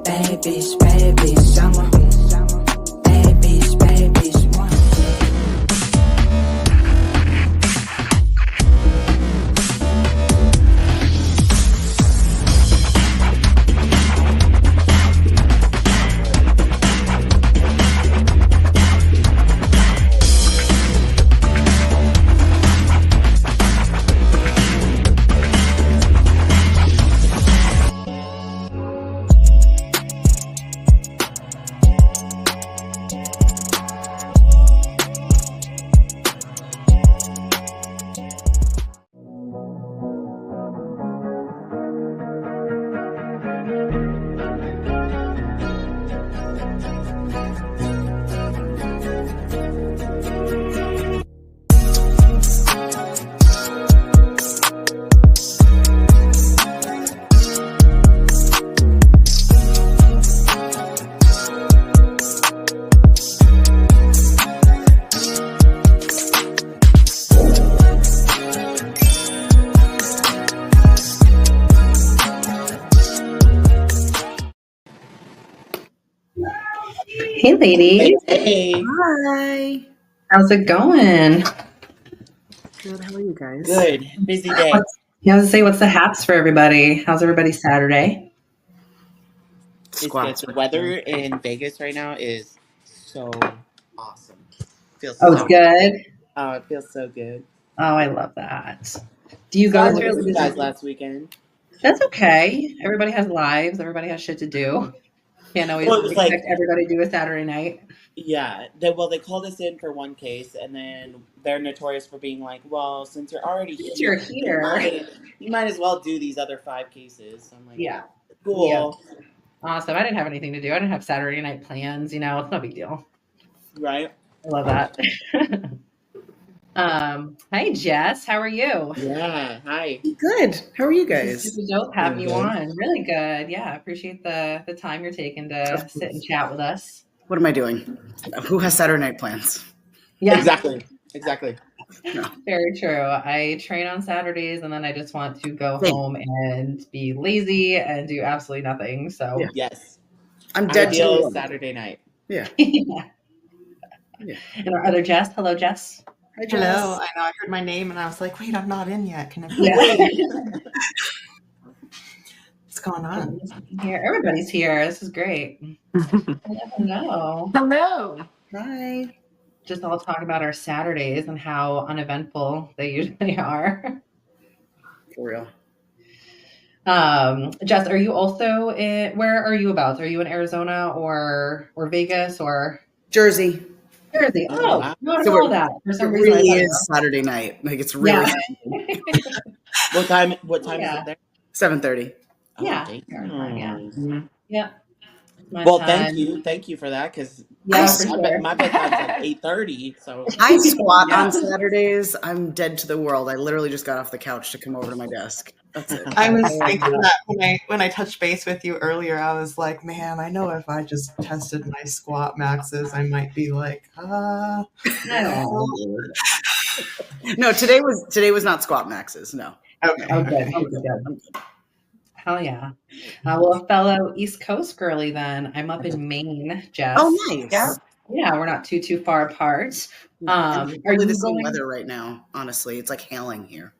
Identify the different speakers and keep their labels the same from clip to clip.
Speaker 1: bad bitch, I'm a bad bitch, one.
Speaker 2: Hey, ladies.
Speaker 3: Hey.
Speaker 4: Hi.
Speaker 2: How's it going?
Speaker 4: Good. How are you guys?
Speaker 3: Good. Busy day.
Speaker 2: I was to say, what's the haps for everybody? How's everybody's Saturday?
Speaker 3: It's good. The weather in Vegas right now is so awesome. Feels
Speaker 2: Oh, it's good.
Speaker 3: Oh, it feels so good.
Speaker 2: Oh, I love that. Do you
Speaker 3: Sorry
Speaker 2: go
Speaker 3: to
Speaker 2: to
Speaker 3: you guys last weekend?
Speaker 2: That's okay. Everybody has lives. Everybody has shit to do. Can't always
Speaker 3: Well, it was
Speaker 2: expect everybody to do a Saturday night.
Speaker 3: Yeah. They called us in for one case, and then they're notorious for being like, well, since you're already
Speaker 2: You're here.
Speaker 3: you might as well do these other 5 cases. I'm like,
Speaker 2: Yeah.
Speaker 3: cool.
Speaker 2: Yeah. Awesome. I didn't have anything to do. I didn't have Saturday night plans. You know, it's no big deal.
Speaker 3: Right?
Speaker 2: I love that. Hi, Jess. How are you?
Speaker 3: Yeah. Hi.
Speaker 4: Good. How are you guys?
Speaker 2: Super dope having you
Speaker 3: Good.
Speaker 2: on. Really good. Yeah, I appreciate the time you're taking to sit and chat with us.
Speaker 4: What am I doing? Who has Saturday night plans?
Speaker 2: Yeah,
Speaker 3: Exactly.
Speaker 4: No.
Speaker 2: very true. I train on Saturdays and then I just want to go home and be lazy and do absolutely nothing. So
Speaker 4: Yeah.
Speaker 3: Yes.
Speaker 4: I'm dead
Speaker 3: Ideal
Speaker 4: to
Speaker 3: Saturday night.
Speaker 4: Yeah.
Speaker 2: yeah.
Speaker 4: Yeah.
Speaker 2: And our other Jess. Hello, Jess.
Speaker 4: Hi, Jess.
Speaker 5: Hello. I know I heard my name and I was like, wait, I'm not in yet. Can I
Speaker 2: Yeah.
Speaker 5: What's going on?
Speaker 2: Here, everybody's here. This is great. Hello.
Speaker 6: Hello.
Speaker 4: Hi.
Speaker 2: Just all talk about our Saturdays and how uneventful they usually are.
Speaker 4: For real.
Speaker 2: Jess, are you also where are you about? Are you in Arizona or Vegas or
Speaker 4: Jersey.
Speaker 2: Jersey?
Speaker 3: Oh,
Speaker 2: Oh,
Speaker 3: wow.
Speaker 2: not
Speaker 4: So
Speaker 2: all that. For
Speaker 4: It
Speaker 2: some reason,
Speaker 4: really
Speaker 2: I thought
Speaker 4: is Saturday night. Like it's really
Speaker 3: What time
Speaker 2: Yeah.
Speaker 3: is it there?
Speaker 4: 7:30.
Speaker 2: Yeah.
Speaker 3: Oh,
Speaker 2: Yeah. My
Speaker 3: well,
Speaker 2: time.
Speaker 3: thank you for that, because
Speaker 2: Yeah, for sure.
Speaker 3: my bedtime's like 8:30. So
Speaker 4: I squat
Speaker 3: Yeah.
Speaker 4: on Saturdays. I'm dead to the world. I literally just got off the couch to come over to my desk. That's it.
Speaker 5: I was thinking that when I touched base with you earlier, I was like, man, I know if I just tested my squat maxes, I might be like,
Speaker 2: I don't know.
Speaker 4: No, today was not squat maxes. No.
Speaker 5: okay.
Speaker 2: Oh, good. Oh, good. Hell yeah. Well, a fellow East Coast girly then. I'm up in Maine, Jess.
Speaker 4: Oh, nice.
Speaker 5: Yeah.
Speaker 2: Yeah, we're not too far apart.
Speaker 4: Are
Speaker 2: Are
Speaker 4: you
Speaker 2: you
Speaker 4: the same
Speaker 2: going?
Speaker 4: weather right now? Honestly, it's like hailing here.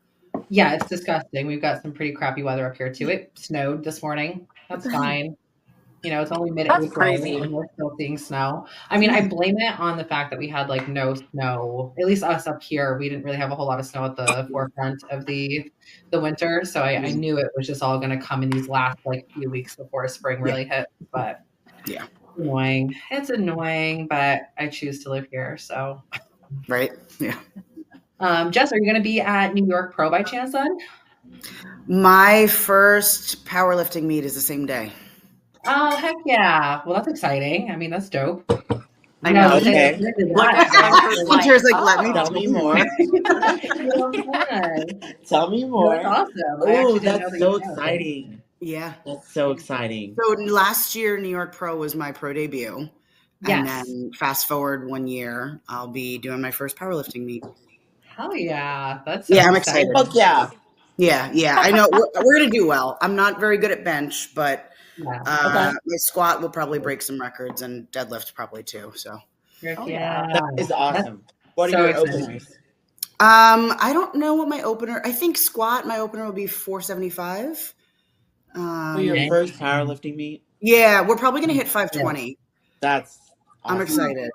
Speaker 2: Yeah, it's disgusting. We've got some pretty crappy weather up here too. It snowed this morning. That's fine. You know, it's only
Speaker 6: That's
Speaker 2: mid-April
Speaker 6: crazy.
Speaker 2: and we're still seeing snow. I mean, I blame it on the fact that we had like no snow. At least us up here, we didn't really have a whole lot of snow at the forefront of the winter. So I knew it was just all going to come in these last like few weeks before spring really hit. But
Speaker 4: Yeah.
Speaker 2: annoying. It's annoying, but I choose to live here. So,
Speaker 4: Right? Yeah.
Speaker 2: Jess, are you going to be at New York Pro by chance then?
Speaker 4: My first powerlifting meet is the same day.
Speaker 2: Oh, heck yeah. Well, that's exciting. I mean, that's dope.
Speaker 5: I know.
Speaker 3: Okay.
Speaker 4: Hunter's like, let me
Speaker 3: Tell me more. Tell me more.
Speaker 2: That's awesome.
Speaker 3: Oh, that's so exciting.
Speaker 4: Yeah.
Speaker 3: That's so exciting.
Speaker 4: So last year, New York Pro was my pro debut.
Speaker 2: Yes.
Speaker 4: And then fast forward 1 year, I'll be doing my first powerlifting meet.
Speaker 2: Hell yeah. That's so
Speaker 4: Yeah, I'm
Speaker 2: exciting.
Speaker 4: excited.
Speaker 3: Fuck yeah.
Speaker 4: Yeah. I know we're going to do well. I'm not very good at bench, but
Speaker 2: Yeah.
Speaker 4: My squat will probably break some records, and deadlift probably too. So,
Speaker 2: Yeah.
Speaker 3: That is awesome. What
Speaker 2: so
Speaker 3: are your
Speaker 2: exciting.
Speaker 3: openers?
Speaker 4: I don't know what my opener. I think squat. My opener will be 475.
Speaker 3: For your first powerlifting meet?
Speaker 4: Yeah, we're probably gonna hit 520.
Speaker 3: That's
Speaker 4: I'm
Speaker 3: awesome.
Speaker 4: excited.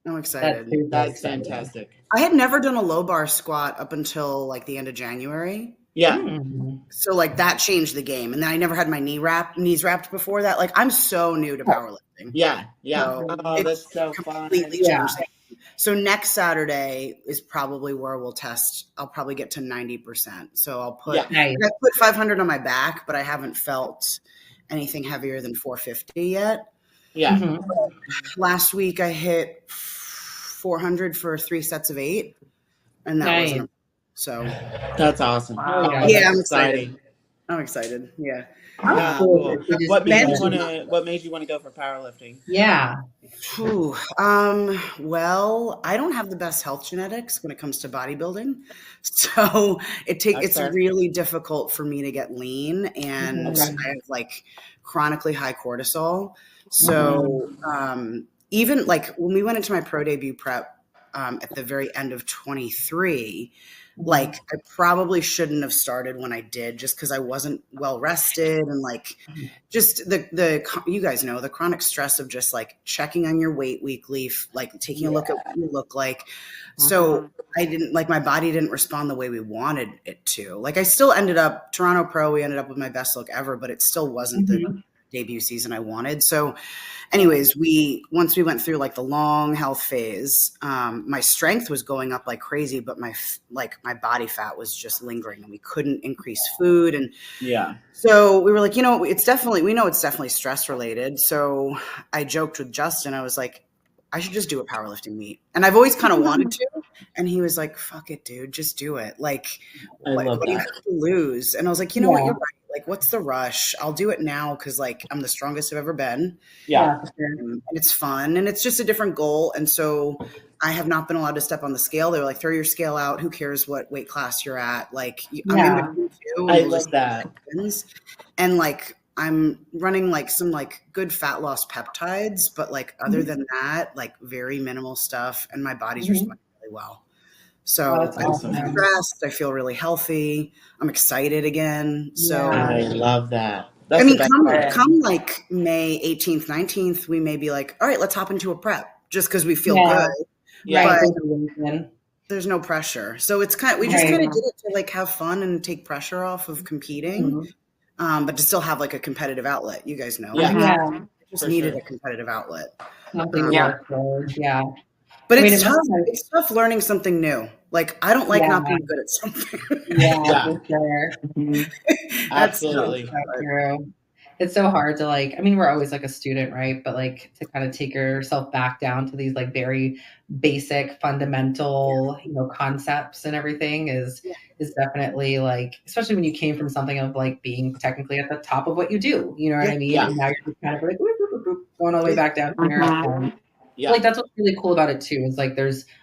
Speaker 4: I'm excited.
Speaker 3: That's fantastic.
Speaker 4: I had never done a low bar squat up until like the end of January.
Speaker 3: Yeah.
Speaker 4: So like that changed the game. And then I never had my knees wrapped before that. Like I'm so new to powerlifting.
Speaker 3: Yeah.
Speaker 4: So
Speaker 3: Oh, that's so fun.
Speaker 4: Completely changed. So next Saturday is probably where we'll test. I'll probably get to 90%. So I'll put I put 500 on my back, but I haven't felt anything heavier than 450 yet.
Speaker 3: Yeah.
Speaker 4: Last week I hit 400 for 3 sets of 8, and that wasn't. So
Speaker 3: that's awesome.
Speaker 4: Wow. Yeah, I'm excited. I'm excited. Yeah.
Speaker 3: Cool. What made you want to go for powerlifting?
Speaker 2: Yeah.
Speaker 4: Well, I don't have the best health genetics when it comes to bodybuilding, so it's really difficult for me to get lean, and I have like chronically high cortisol. So even like when we went into my pro debut prep at the very end of 23. Like I probably shouldn't have started when I did, just because I wasn't well rested, and like just the you guys know the chronic stress of just like checking on your weight weekly, like taking a look at what you look like. So I didn't like my body didn't respond the way we wanted it to. Like I still ended up Toronto Pro. We ended up with my best look ever, but it still wasn't the debut season I wanted. So anyways, once we went through like the long health phase, my strength was going up like crazy, but my body fat was just lingering, and we couldn't increase food. And so we were like, we know it's definitely stress related. So I joked with Justin. I was like, I should just do a powerlifting meet. And I've always kind of wanted to. And he was like, fuck it, dude, just do it. Like, what do you have to lose? And I was like, you know what, you're right. Like, what's the rush? I'll do it now because, like, I'm the strongest I've ever been. Yeah. And it's fun. And it's just a different goal. And so I have not been allowed to step on the scale. They were like, throw your scale out. Who cares what weight class you're at? Like, I'm in between two.
Speaker 3: I love that.
Speaker 4: And, like, I'm running, like, some, like, good fat loss peptides. But, like, other than that, like, very minimal stuff. And my body's responding really well. So I'm stressed. I feel really healthy. I'm excited again. So
Speaker 3: I love that.
Speaker 4: I mean, come like May 18th, 19th, we may be like, all right, let's hop into a prep just because we feel good.
Speaker 2: Yeah.
Speaker 4: But there's no pressure. So it's we just kind of did it to like have fun and take pressure off of competing, but to still have like a competitive outlet. You guys know. I just needed a competitive outlet. But it's tough. It's tough learning something new. Like, I don't like not being good at something.
Speaker 2: For sure.
Speaker 3: Absolutely.
Speaker 2: True. It's so hard to like, I mean, we're always like a student, right? But like to kind of take yourself back down to these like very basic, fundamental, concepts and everything is definitely like, especially when you came from something of like being technically at the top of what you do, you know what I mean? And now you're just kind of like going all the way back down here. Like that's what's really cool about it too. Is like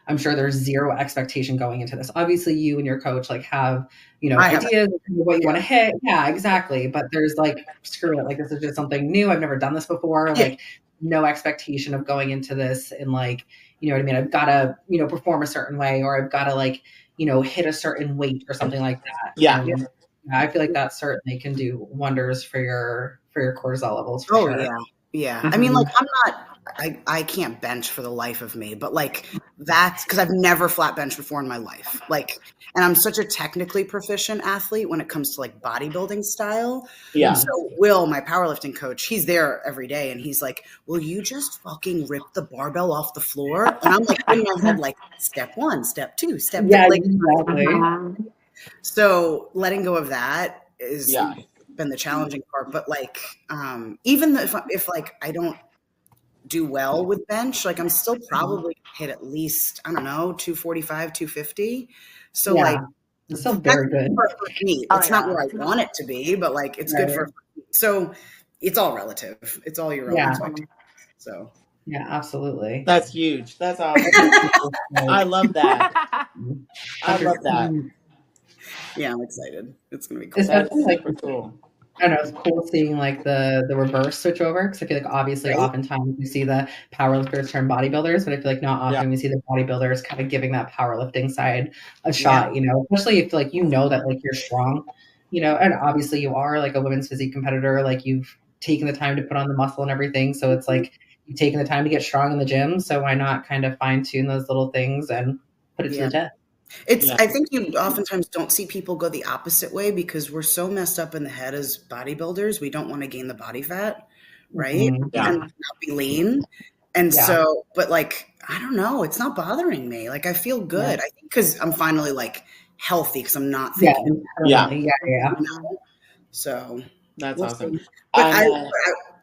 Speaker 2: I'm sure there's zero expectation going into this. Obviously, you and your coach like have ideas of what you want to hit. Yeah, exactly. But there's like screw it. Like this is just something new. I've never done this before. Like no expectation of going into this and like you know what I mean. I've got to perform a certain way or I've got to like hit a certain weight or something like that. Yeah. I feel like that certainly can do wonders for your cortisol levels. For sure.
Speaker 4: Yeah. I mean, like I can't bench for the life of me, but like that's because I've never flat benched before in my life. Like, and I'm such a technically proficient athlete when it comes to like bodybuilding style. Yeah. So Will, my powerlifting coach, he's there every day and he's like, will you just fucking rip the barbell off the floor? And I'm like in my head, like step 1, step 2, step 3. Like, exactly. So letting go of that is been the challenging part. But like, even if like I don't do well with bench, like I'm still probably hit at least, I don't know, 245, 250. So like
Speaker 2: it's still very good.
Speaker 4: It's not where I want it to be, but like it's good for so it's all relative. It's all your own expectations. So
Speaker 2: yeah, absolutely.
Speaker 3: That's huge. That's awesome. I love that. I love that.
Speaker 4: Yeah, I'm excited. It's gonna be cool.
Speaker 2: Especially
Speaker 3: like super cool.
Speaker 2: I don't know, it's cool seeing like the reverse switch over, because I feel like obviously oftentimes we see the powerlifters turn bodybuilders, but I feel like not often we see the bodybuilders kind of giving that powerlifting side a shot, you know, especially if like you know that like you're strong, you know, and obviously you are like a women's physique competitor, like you've taken the time to put on the muscle and everything. So it's like you've taken the time to get strong in the gym. So why not kind of fine tune those little things and put it to the test?
Speaker 4: I think you oftentimes don't see people go the opposite way because we're so messed up in the head as bodybuilders. We don't want to gain the body fat, right? And not be lean. And so, but like, I don't know, it's not bothering me. Like, I feel good. I think because I'm finally like healthy because I'm not thinking. So
Speaker 3: that's awesome.
Speaker 4: But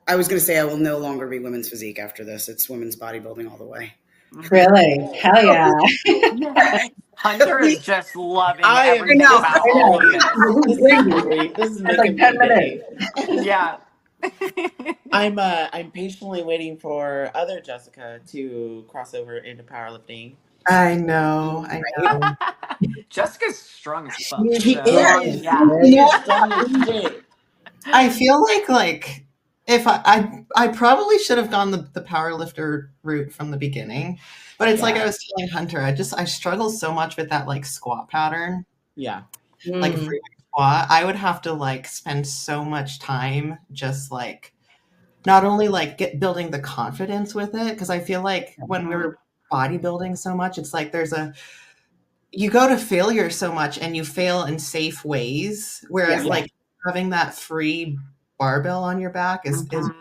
Speaker 4: I was going to say I will no longer be women's physique after this. It's women's bodybuilding all the way.
Speaker 2: Really? Hell yeah.
Speaker 6: Hunter is just loving everything about all of this.
Speaker 3: This is like 10 minutes.
Speaker 6: Yeah.
Speaker 3: I'm patiently waiting for other Jessica to cross over into powerlifting.
Speaker 5: I know.
Speaker 6: Jessica's strong as fuck.
Speaker 3: She is.
Speaker 5: I feel like if I probably should have gone the powerlifter route from the beginning, but it's like I was telling Hunter, I struggle so much with that like squat pattern.
Speaker 3: Yeah.
Speaker 5: Like free squat, I would have to like spend so much time just like not only like building the confidence with it, because I feel like when we were bodybuilding so much, it's like you go to failure so much and you fail in safe ways, whereas like having that free barbell on your back is kind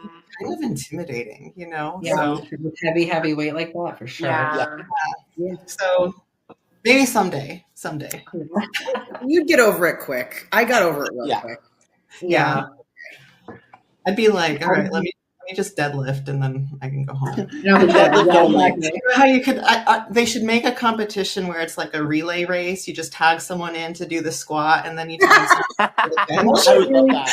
Speaker 5: of intimidating, you know?
Speaker 2: So heavy weight like that for sure.
Speaker 5: Yeah. So maybe someday.
Speaker 4: You'd get over it quick. I got over it real quick.
Speaker 5: Yeah. I'd be like, all right, let me just deadlift and then I can go home. How you could? They should make a competition where it's like a relay race. You just tag someone in to do the squat, and then you tag someone to the bench.
Speaker 3: I would love that.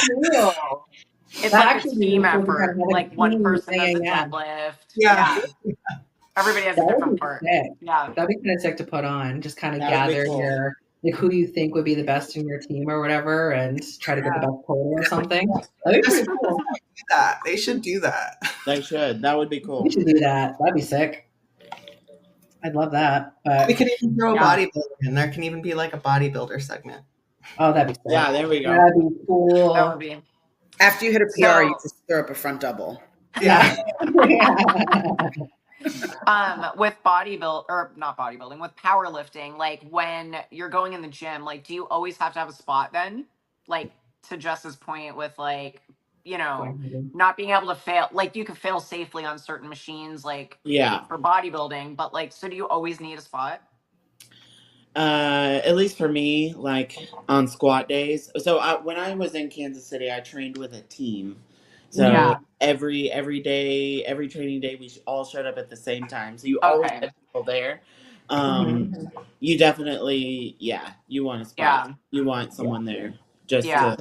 Speaker 6: It's like a team effort. Like one person does a deadlift. Yeah. Everybody has a different part. Yeah.
Speaker 2: That'd be kind of sick to put on. Just kind of gather your like who you think would be the best in your team or whatever, and try to get the best total or something. That'd be pretty cool.
Speaker 5: They should do that.
Speaker 3: They should. That would be cool.
Speaker 2: We should do that. That'd be sick. I'd love that. But
Speaker 5: we could even throw a bodybuilder in. There can even be like a bodybuilder segment.
Speaker 2: Oh, that'd be sick.
Speaker 3: Yeah, there we go.
Speaker 2: That'd be cool.
Speaker 6: That would be.
Speaker 4: After you hit a PR, you just throw up a front double.
Speaker 5: Yeah.
Speaker 6: With not bodybuilding, with powerlifting, like when you're going in the gym, like do you always have to have a spot then? Like to Jess's point with like, you know, not being able to fail, like you could fail safely on certain machines, like for bodybuilding, but like, so do you always need a spot?
Speaker 3: At least for me, like on squat days. So when I was in Kansas City, I trained with a team. So every day, every training day, we all showed up at the same time. So you always had people there. You definitely, you want a spot. You want someone there just to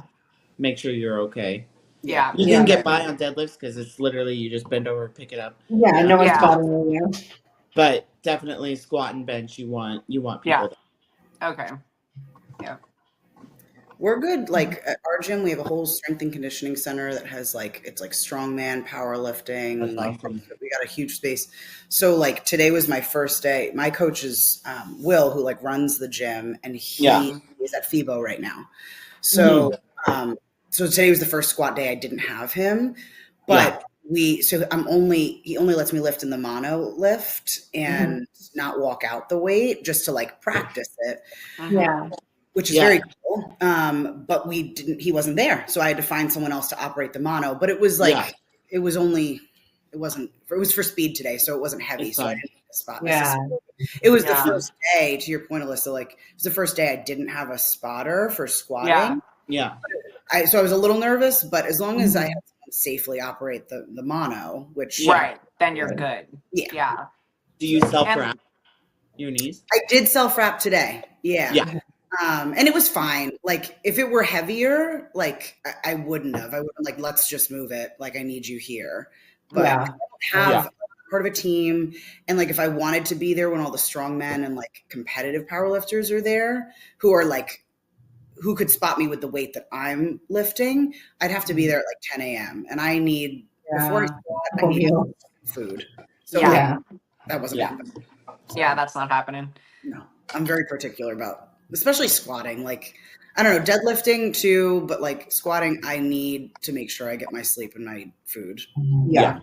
Speaker 3: make sure you're okay.
Speaker 6: Yeah.
Speaker 3: You can get by on deadlifts because it's literally you just bend over, pick it up.
Speaker 2: Yeah, no one's bothering you.
Speaker 3: But definitely squat and bench, you want people there.
Speaker 6: Okay. Yeah.
Speaker 4: We're good. Like at our gym, we have a whole strength and conditioning center that has like, it's like strongman, powerlifting.
Speaker 3: Awesome.
Speaker 4: We got a huge space. So like today was my first day. My coach is Will, who like runs the gym, and he is at FIBO right now. So, so today was the first squat day I didn't have him, but he only lets me lift in the mono lift and not walk out the weight just to like practice it. Which is very cool. But he wasn't there. So I had to find someone else to operate the mono, but it was like, it was for speed today. So it wasn't heavy. So I didn't have a spot. It was the first day, to your point, Alyssa, like it was the first day I didn't have a spotter for squatting. So I was a little nervous, but as long as I had someone safely operate the mono, which
Speaker 6: then you're good. Yeah.
Speaker 3: Do you self-wrap your knees?
Speaker 4: I did self-wrap today. And it was fine. Like if it were heavier, like I wouldn't have. I would have like, let's just move it. Like I need you here. But I don't have part of a team. And like if I wanted to be there when all the strong men and like competitive powerlifters are there, who who could spot me with the weight that I'm lifting, I'd have to be there at like 10 a.m. And I need, before I squat, I need food. So that wasn't happening. So,
Speaker 6: yeah, that's not happening.
Speaker 4: No, I'm very particular about, especially squatting. Like, I don't know, deadlifting too, but like squatting, I need to make sure I get my sleep and my food.
Speaker 2: Yeah.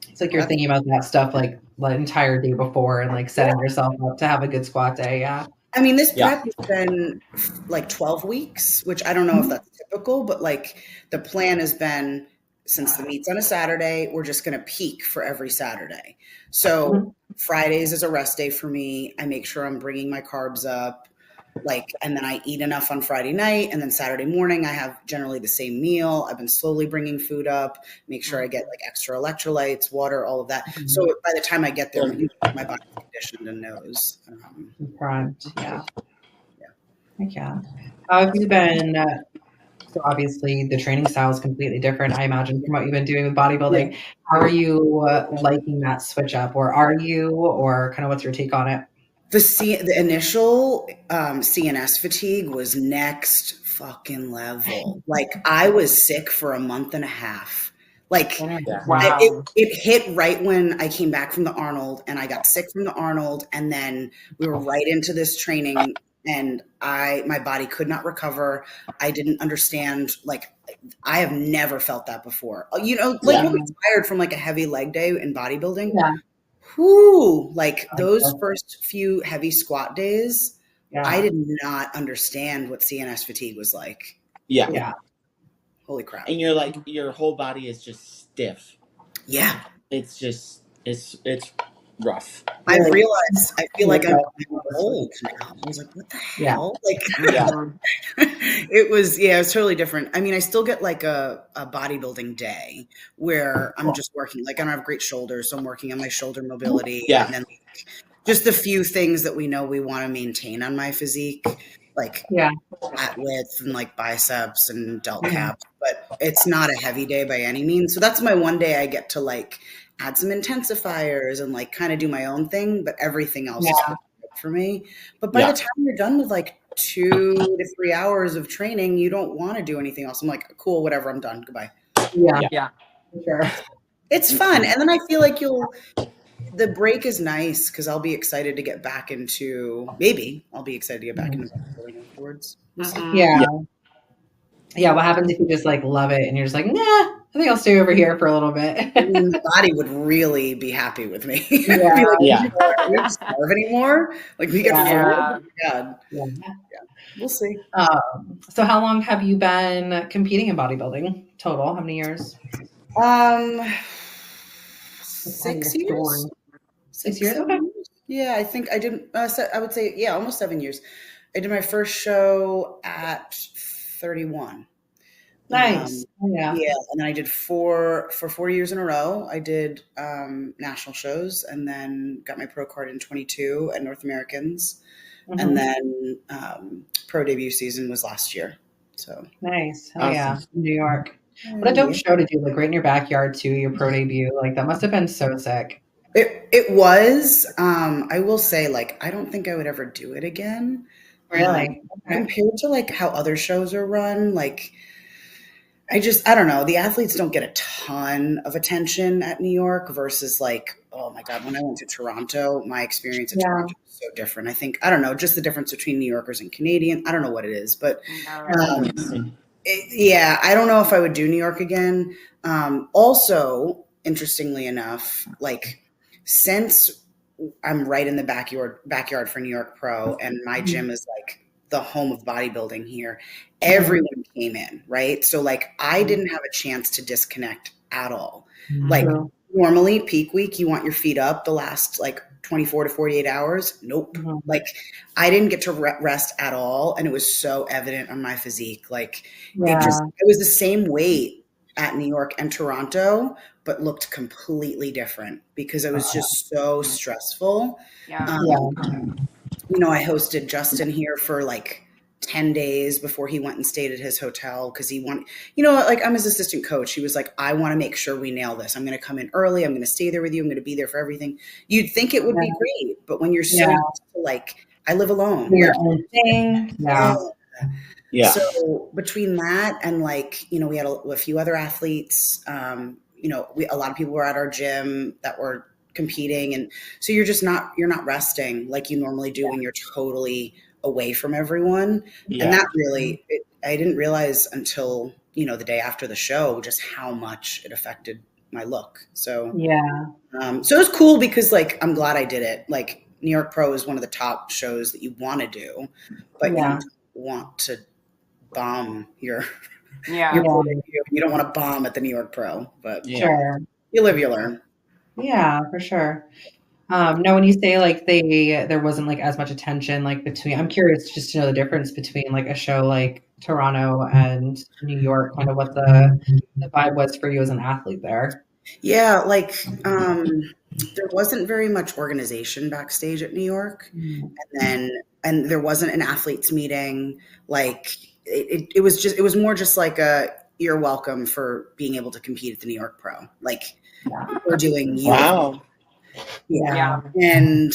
Speaker 2: It's like you're thinking about that stuff like the entire day before and like setting yourself up to have a good squat day. Yeah.
Speaker 4: I mean, this prep has been like 12 weeks, which I don't know if that's typical, but like the plan has been, since the meet's on a Saturday, we're just going to peak for every Saturday. So Fridays is a rest day for me. I make sure I'm bringing my carbs up, like, and then I eat enough on Friday night. And then Saturday morning, I have generally the same meal. I've been slowly bringing food up, make sure I get like extra electrolytes, water, all of that. So by the time I get there, my body's conditioned and knows.
Speaker 2: Primed. Yeah. Yeah. How have you been? So obviously the training style is completely different, I imagine, from what you've been doing with bodybuilding. Yeah. How are you liking that switch up, or are you, or kind of what's your take on it?
Speaker 4: The initial CNS fatigue was next fucking level. Like I was sick for a month and a half. Like it hit right when I came back from the Arnold, and I got sick from the Arnold, and then we were right into this training. And my body could not recover. I didn't understand. Like, I have never felt that before. You know, like when we're tired from like a heavy leg day in bodybuilding. Yeah. Whoo! Like those first few heavy squat days, I did not understand what CNS fatigue was like.
Speaker 3: Yeah.
Speaker 4: Holy crap!
Speaker 3: And you're like, your whole body is just stiff.
Speaker 4: Yeah.
Speaker 3: It's just it's rough.
Speaker 4: I realized I feel like I'm old now. I was like, what the hell? Like, it was totally different. I mean, I still get like a bodybuilding day where I'm just working. Like, I don't have great shoulders, so I'm working on my shoulder mobility. And then like, just the few things that we know we want to maintain on my physique, like lat width and like biceps and delt cap. But it's not a heavy day by any means. So that's my one day I get to like add some intensifiers and like kind of do my own thing, but everything else is good for me. But by the time you're done with like 2 to 3 hours of training, you don't want to do anything else. I'm like, cool, whatever, I'm done. Goodbye.
Speaker 6: Yeah.
Speaker 2: Sure.
Speaker 4: It's fun. And then I feel like the break is nice because I'll be excited to get back into, bodybuilding afterwards.
Speaker 2: Yeah. What happens if you just like love it and you're just like, nah, I think I'll stay over here for a little bit.
Speaker 4: I mean, the body would really be happy with me. We don't starve anymore. Like we get food. God. We'll see.
Speaker 2: So how long have you been competing in bodybuilding total? How many years?
Speaker 4: 6 years.
Speaker 2: 6 years? Okay.
Speaker 4: Yeah, I think I did. I would say, almost 7 years. I did my first show at 31.
Speaker 2: Nice.
Speaker 4: And then I did 4 years in a row. I did national shows, and then got my pro card in 22 at North Americans, and then pro debut season was last year. So
Speaker 2: nice. New York. What a dope show to do, like right in your backyard too, your pro debut. Like that must have been so sick.
Speaker 4: It was. I will say, like, I don't think I would ever do it again.
Speaker 2: Really?
Speaker 4: Compared to like how other shows are run, like I don't know. The athletes don't get a ton of attention at New York versus like, oh my God, when I went to Toronto, my experience at Toronto was so different. I think, I don't know, just the difference between New Yorkers and Canadian. I don't know what it is, but I don't know if I would do New York again. Also, interestingly enough, like since I'm right in the backyard for New York Pro, and my gym is like the home of bodybuilding here, everyone came in, right? So like I didn't have a chance to disconnect at all. Like normally peak week, you want your feet up the last like 24 to 48 hours. Nope. Like I didn't get to rest at all. And it was so evident on my physique. Like it was the same weight at New York and Toronto, but looked completely different because it was just so stressful. You know, I hosted Justin here for like 10 days before he went and stayed at his hotel because he wanted, you know, like I'm his assistant coach. He was like, I want to make sure we nail this. I'm going to come in early. I'm going to stay there with you. I'm going to be there for everything. You'd think it would be great, but when you're so used to, like, I live alone.
Speaker 2: Your own thing.
Speaker 3: Yeah.
Speaker 4: So between that and like, you know, we had a few other athletes, you know, a lot of people were at our gym that were competing. And so you're not resting like you normally do when you're totally away from everyone. And that really, I didn't realize until, you know, the day after the show, just how much it affected my look. So, so it was cool because like, I'm glad I did it. Like New York Pro is one of the top shows that you want to do, but you don't want to bomb your you don't want to bomb at the New York Pro, but
Speaker 2: Sure.
Speaker 4: You live, you learn.
Speaker 2: Yeah, for sure. No, when you say like there wasn't like as much attention like between, I'm curious just to know the difference between like a show like Toronto and New York, kind of what the vibe was for you as an athlete there.
Speaker 4: Yeah, like there wasn't very much organization backstage at New York, and there wasn't an athletes meeting. Like it was more just like a you're welcome for being able to compete at the New York Pro. Like we're doing
Speaker 3: wow.
Speaker 4: Yeah. And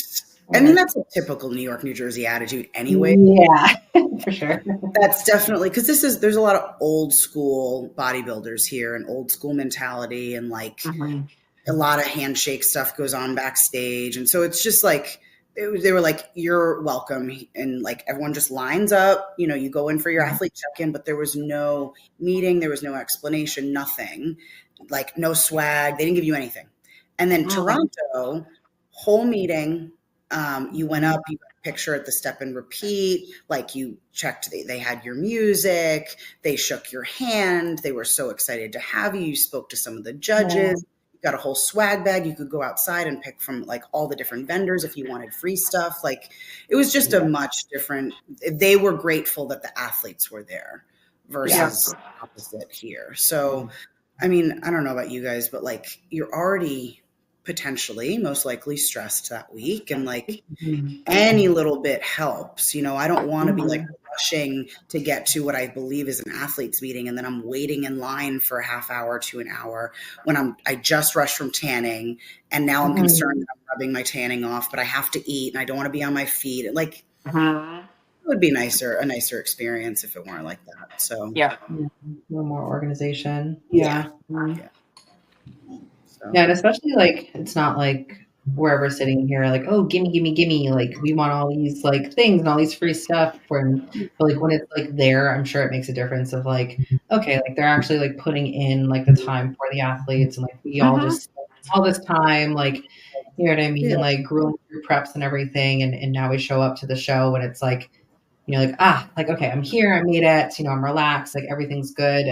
Speaker 4: I mean, that's a typical New York, New Jersey attitude anyway.
Speaker 2: Yeah, for sure.
Speaker 4: That's definitely because there's a lot of old school bodybuilders here and old school mentality and like a lot of handshake stuff goes on backstage. And so it's just like, they were like, you're welcome. And like everyone just lines up, you know, you go in for your athlete check-in, but there was no meeting. There was no explanation, nothing, like no swag. They didn't give you anything. And then Toronto, whole meeting, you went up, you got a picture at the step and repeat, like you checked, they had your music, they shook your hand, they were so excited to have you, you spoke to some of the judges, you got a whole swag bag, you could go outside and pick from like all the different vendors if you wanted free stuff. Like it was just a much different, they were grateful that the athletes were there versus opposite here. So, I mean, I don't know about you guys, but like you're already potentially most likely stressed that week and like any little bit helps. You know, I don't want to be like rushing to get to what I believe is an athletes meeting and then I'm waiting in line for a half hour to an hour when I just rushed from tanning and now I'm concerned that I'm rubbing my tanning off, but I have to eat and I don't want to be on my feet. Like it would be a nicer experience if it weren't like that. So
Speaker 2: no more organization.
Speaker 4: So.
Speaker 2: Yeah, and especially like it's not like wherever sitting here like, oh, gimme, like we want all these like things and all these free stuff but like when it's like there, I'm sure it makes a difference of like, okay, like they're actually like putting in like the time for the athletes and like we all just all this time, like you know what I mean, like grueling through preps and everything and now we show up to the show and it's like, you know, like okay, I'm here, I made it, you know, I'm relaxed, like everything's good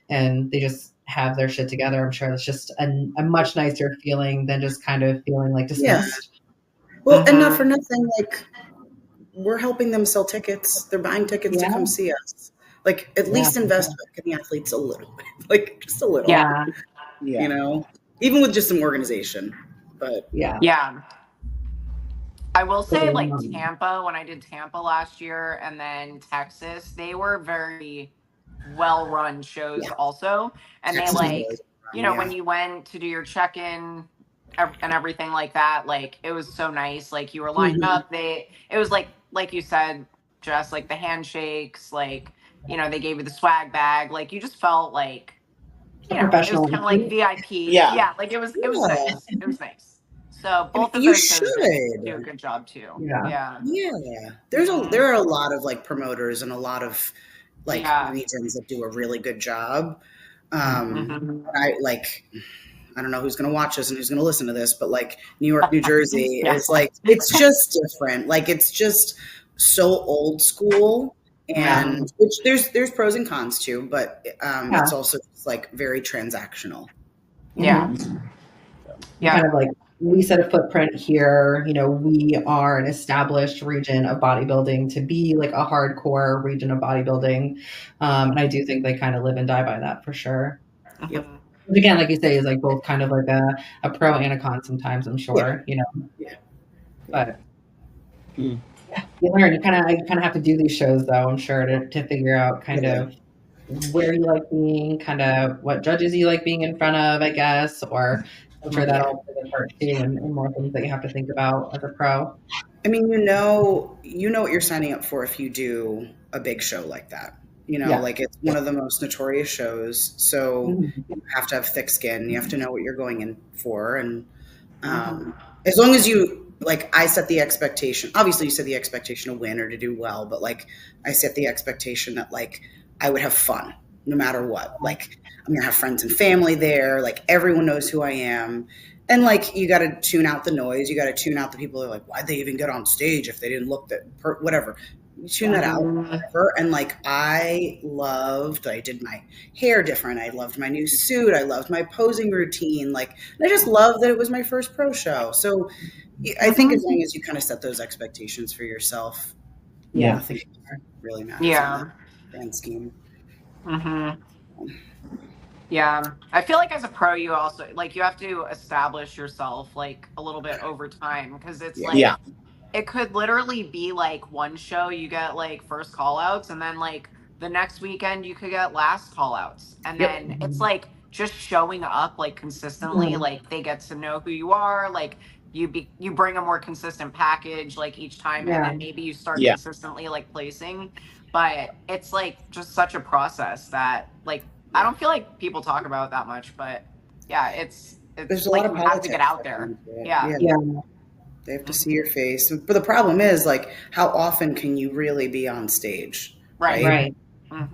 Speaker 2: and they just have their shit together. I'm sure it's just a much nicer feeling than just kind of feeling like dismissed.
Speaker 4: Well, and not for nothing, like we're helping them sell tickets. They're buying tickets to come see us. Like at least invest in the athletes a little bit, like just a little. You know, even with just some organization. But
Speaker 6: I will say like Tampa, when I did Tampa last year and then Texas, they were very well-run shows also. And Texas they like, you know, when you went to do your check-in and everything like that, like it was so nice. Like you were lined up. It was like you said, Jess, like the handshakes, like, you know, they gave you the swag bag. Like you just felt like, you know, it was kind of like VIP. Yeah. Like it was nice. It was nice. So both of those shows do a good job too.
Speaker 4: There are a lot of like promoters and a lot of like regions that do a really good job. I don't know who's going to watch this and who's going to listen to this, but like New York, New Jersey is like, it's just different. Like it's just so old school and which there's pros and cons too, but it's also just like very transactional.
Speaker 2: Kind of like we set a footprint here, you know, we are an established region of bodybuilding to be like a hardcore region of bodybuilding. And I do think they kind of live and die by that for sure. But again, like you say, is like both kind of like a pro and a con sometimes, I'm sure, you know. But you learn, you kind of have to do these shows though, I'm sure, to figure out kind of where you like being, kind of what judges you like being in front of, I guess, or I'm sure that all plays a part too, and more things that you have to think about as a pro.
Speaker 4: I mean, you know what you're signing up for if you do a big show like that. Like it's one of the most notorious shows. So you have to have thick skin. You have to know what you're going in for. And as long as you, like, I set the expectation, obviously you set the expectation to win or to do well, but like I set the expectation that like I would have fun no matter what. Like I'm going to have friends and family there. Like everyone knows who I am. And like, you got to tune out the noise. You got to tune out the people that are like, why'd they even get on stage if they didn't look that, whatever. You tune that out, whatever. And like, I did my hair different. I loved my new suit. I loved my posing routine. Like, and I just loved that it was my first pro show. So I think as long as you kind of set those expectations for yourself, I think it really matters.
Speaker 6: Yeah.
Speaker 4: In that grand scheme.
Speaker 6: Yeah. I feel like as a pro, you also like you have to establish yourself like a little bit over time because it's like it could literally be like one show you get like first call outs and then like the next weekend you could get last call outs. And then it's like just showing up like consistently, like they get to know who you are, like you bring a more consistent package like each time and then maybe you start consistently like placing. But it's like just such a process that like I don't feel like people talk about it that much, but it's
Speaker 4: There's a
Speaker 6: like
Speaker 4: lot of
Speaker 6: you have to get out there. Yeah.
Speaker 4: They have to see your face. But the problem is like, how often can you really be on stage?
Speaker 2: Right.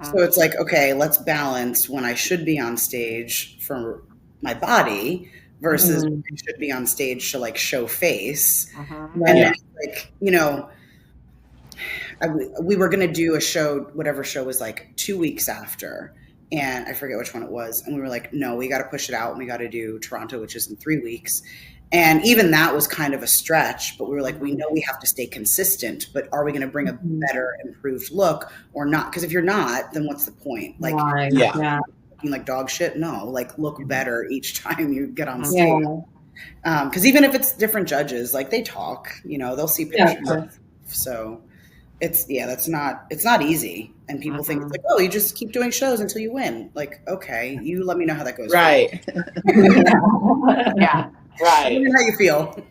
Speaker 4: So it's like, okay, let's balance when I should be on stage for my body versus when I should be on stage to like show face. And then like, we were going to do a show, whatever show was like 2 weeks after. And I forget which one it was. And we were like, no, we got to push it out. And we got to do Toronto, which is in 3 weeks. And even that was kind of a stretch. But we were like, we know we have to stay consistent. But are we going to bring a better, improved look or not? Because if you're not, then what's the point? Like, looking like dog shit? No, like look better each time you get on stage. Because even if it's different judges, like they talk, they'll see pictures. So it's it's not easy. And people think it's like, oh, you just keep doing shows until you win. Like, okay, you let me know how that goes.
Speaker 3: Right.
Speaker 6: Yeah.
Speaker 3: Right.
Speaker 4: Let me know how you feel.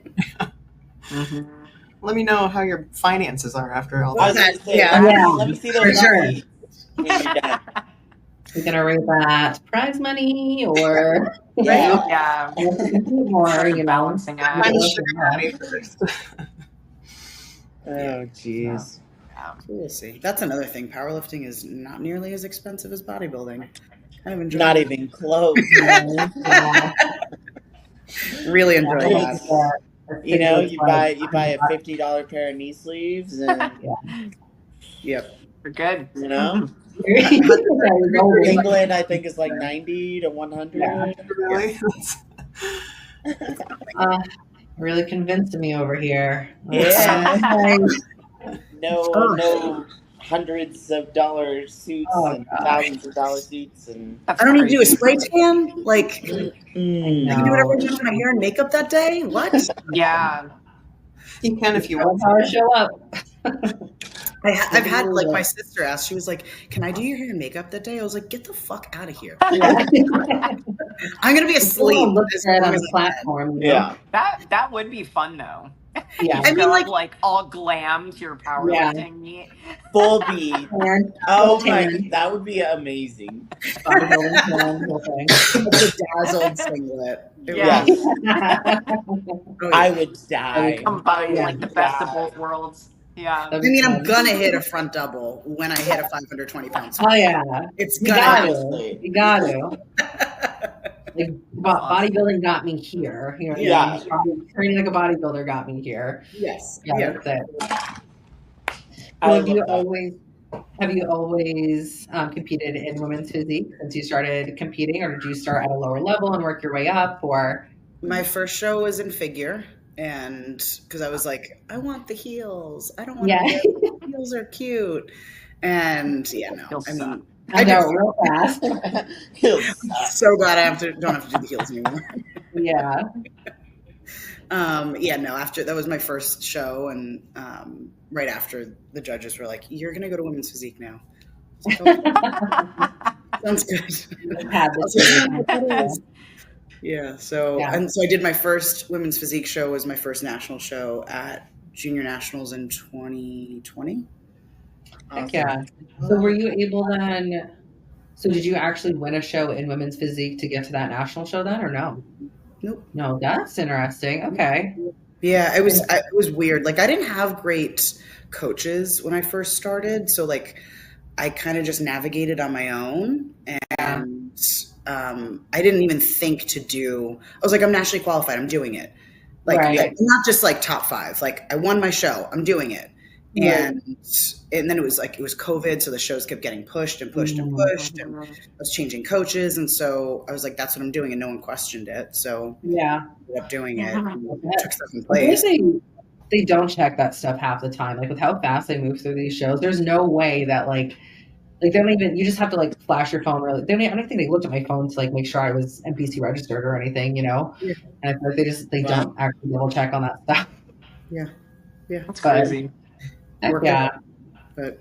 Speaker 5: Let me know how your finances are after all
Speaker 3: I was
Speaker 5: that.
Speaker 3: gonna say, let me see those numbers.
Speaker 2: We're gonna rate that prize money or
Speaker 6: more balancing out.
Speaker 3: Oh jeez.
Speaker 4: We'll see. That's another thing. Powerlifting is not nearly as expensive as bodybuilding. Kind of enjoy
Speaker 3: Not
Speaker 4: it.
Speaker 3: even close.
Speaker 4: Really enjoy that.
Speaker 3: You buy a $50 pair of knee sleeves and
Speaker 4: Yep.
Speaker 6: We're good.
Speaker 3: England I think is like 90 to 100.
Speaker 5: Really?
Speaker 2: Really convinced me over here.
Speaker 3: Yeah. No hundreds of dollar suits and thousands of dollar suits and
Speaker 4: I don't need to do a spray tan. Like I
Speaker 2: No.
Speaker 4: can do whatever I want to my hair and makeup that day. What?
Speaker 6: Yeah.
Speaker 5: You can if you want.
Speaker 2: How to show up.
Speaker 4: I've had like my sister asked. She was like, "Can I do your hair and makeup that day?" I was like, "Get the fuck out of here! I'm gonna be asleep."
Speaker 2: Look at on the platform.
Speaker 3: yeah.
Speaker 6: That would be fun though.
Speaker 2: Yeah.
Speaker 4: I mean,
Speaker 6: like all glammed your powerlifting.
Speaker 3: Full bead.
Speaker 2: And
Speaker 3: Oh my, that would be amazing.
Speaker 2: bodybuilding, whole thing.
Speaker 4: It's a dazzled singlet.
Speaker 6: Yeah.
Speaker 3: I would die.
Speaker 6: Combine like the best of both worlds. Yeah.
Speaker 4: I mean, I'm gonna hit a front double when I hit a 520 pounds.
Speaker 2: Oh yeah,
Speaker 4: It's
Speaker 2: you
Speaker 4: gonna
Speaker 2: got
Speaker 4: happen.
Speaker 2: to. You got to. Like bodybuilding got me here.
Speaker 3: Yeah.
Speaker 2: Training like a bodybuilder got me here.
Speaker 4: Yes.
Speaker 2: Yeah, that's it. Have you always competed in women's physique since you started competing, or did you start at a lower level and work your way up? Or
Speaker 4: My first show was in figure, and because I was like, I want the heels. I don't want the heels are cute. And I mean,
Speaker 2: I know real fast.
Speaker 4: So glad I don't have to do the heels anymore.
Speaker 2: Yeah.
Speaker 4: After that was my first show, and right after the judges were like, "You're gonna go to women's physique now." Like, sounds good. Yeah. So and so I did my first women's physique show. Was my first national show at Junior Nationals in 2020.
Speaker 2: Heck yeah. So were you able then? So did you actually win a show in women's physique to get to that national show then, or no?
Speaker 4: Nope.
Speaker 2: No, that's interesting. Okay.
Speaker 4: Yeah, it was weird. Like I didn't have great coaches when I first started, so like I kind of just navigated on my own, and I didn't even think to do. I was like, I'm nationally qualified. I'm doing it. Like not just like top 5. Like I won my show. I'm doing it. And then it was COVID, so the shows kept getting pushed and pushed and pushed, and I was changing coaches, and so I was like, that's what I'm doing, and no one questioned it. So I ended up doing it. Took second place.
Speaker 2: They don't check that stuff half the time. Like with how fast they move through these shows, there's no way that like they don't even. You just have to like flash your phone. Really, I don't think they looked at my phone to like make sure I was NPC registered or anything, And I feel like they don't actually double check on that stuff.
Speaker 4: Yeah,
Speaker 6: that's crazy.
Speaker 4: But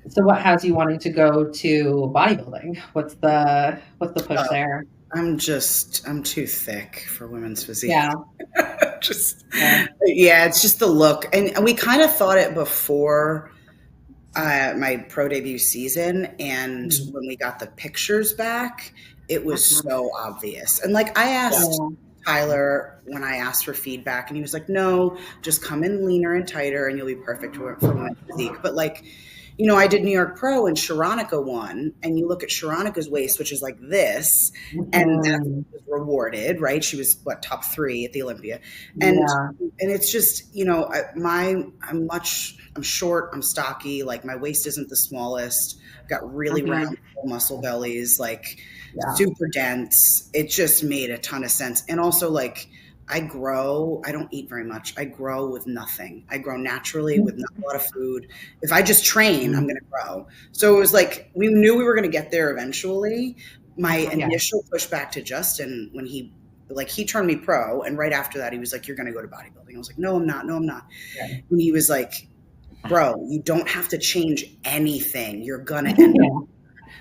Speaker 2: so what has you wanting to go to bodybuilding? What's the push there?
Speaker 4: I'm too thick for women's physique.
Speaker 2: Yeah.
Speaker 4: It's just the look. And we kind of thought it before my pro debut season. And when we got the pictures back, it was so obvious. And like I asked Tyler when I asked for feedback, and he was like, no, just come in leaner and tighter and you'll be perfect for women's physique. But like, I did New York Pro and Sharonica won, and you look at Sharonica's waist, which is like this, and that was rewarded, right? She was top 3 at the Olympia. And it's just, I'm short, I'm stocky, like my waist isn't the smallest. I've got really round muscle bellies, like super dense. It just made a ton of sense. And also like I don't eat very much. I grow with nothing. I grow naturally with not a lot of food. If I just train, I'm going to grow. So it was like, we knew we were going to get there eventually. My initial pushback to Justin when he turned me pro, and right after that, he was like, you're going to go to bodybuilding. I was like, no, I'm not. Yeah. And he was like, bro, you don't have to change anything. You're going to end up.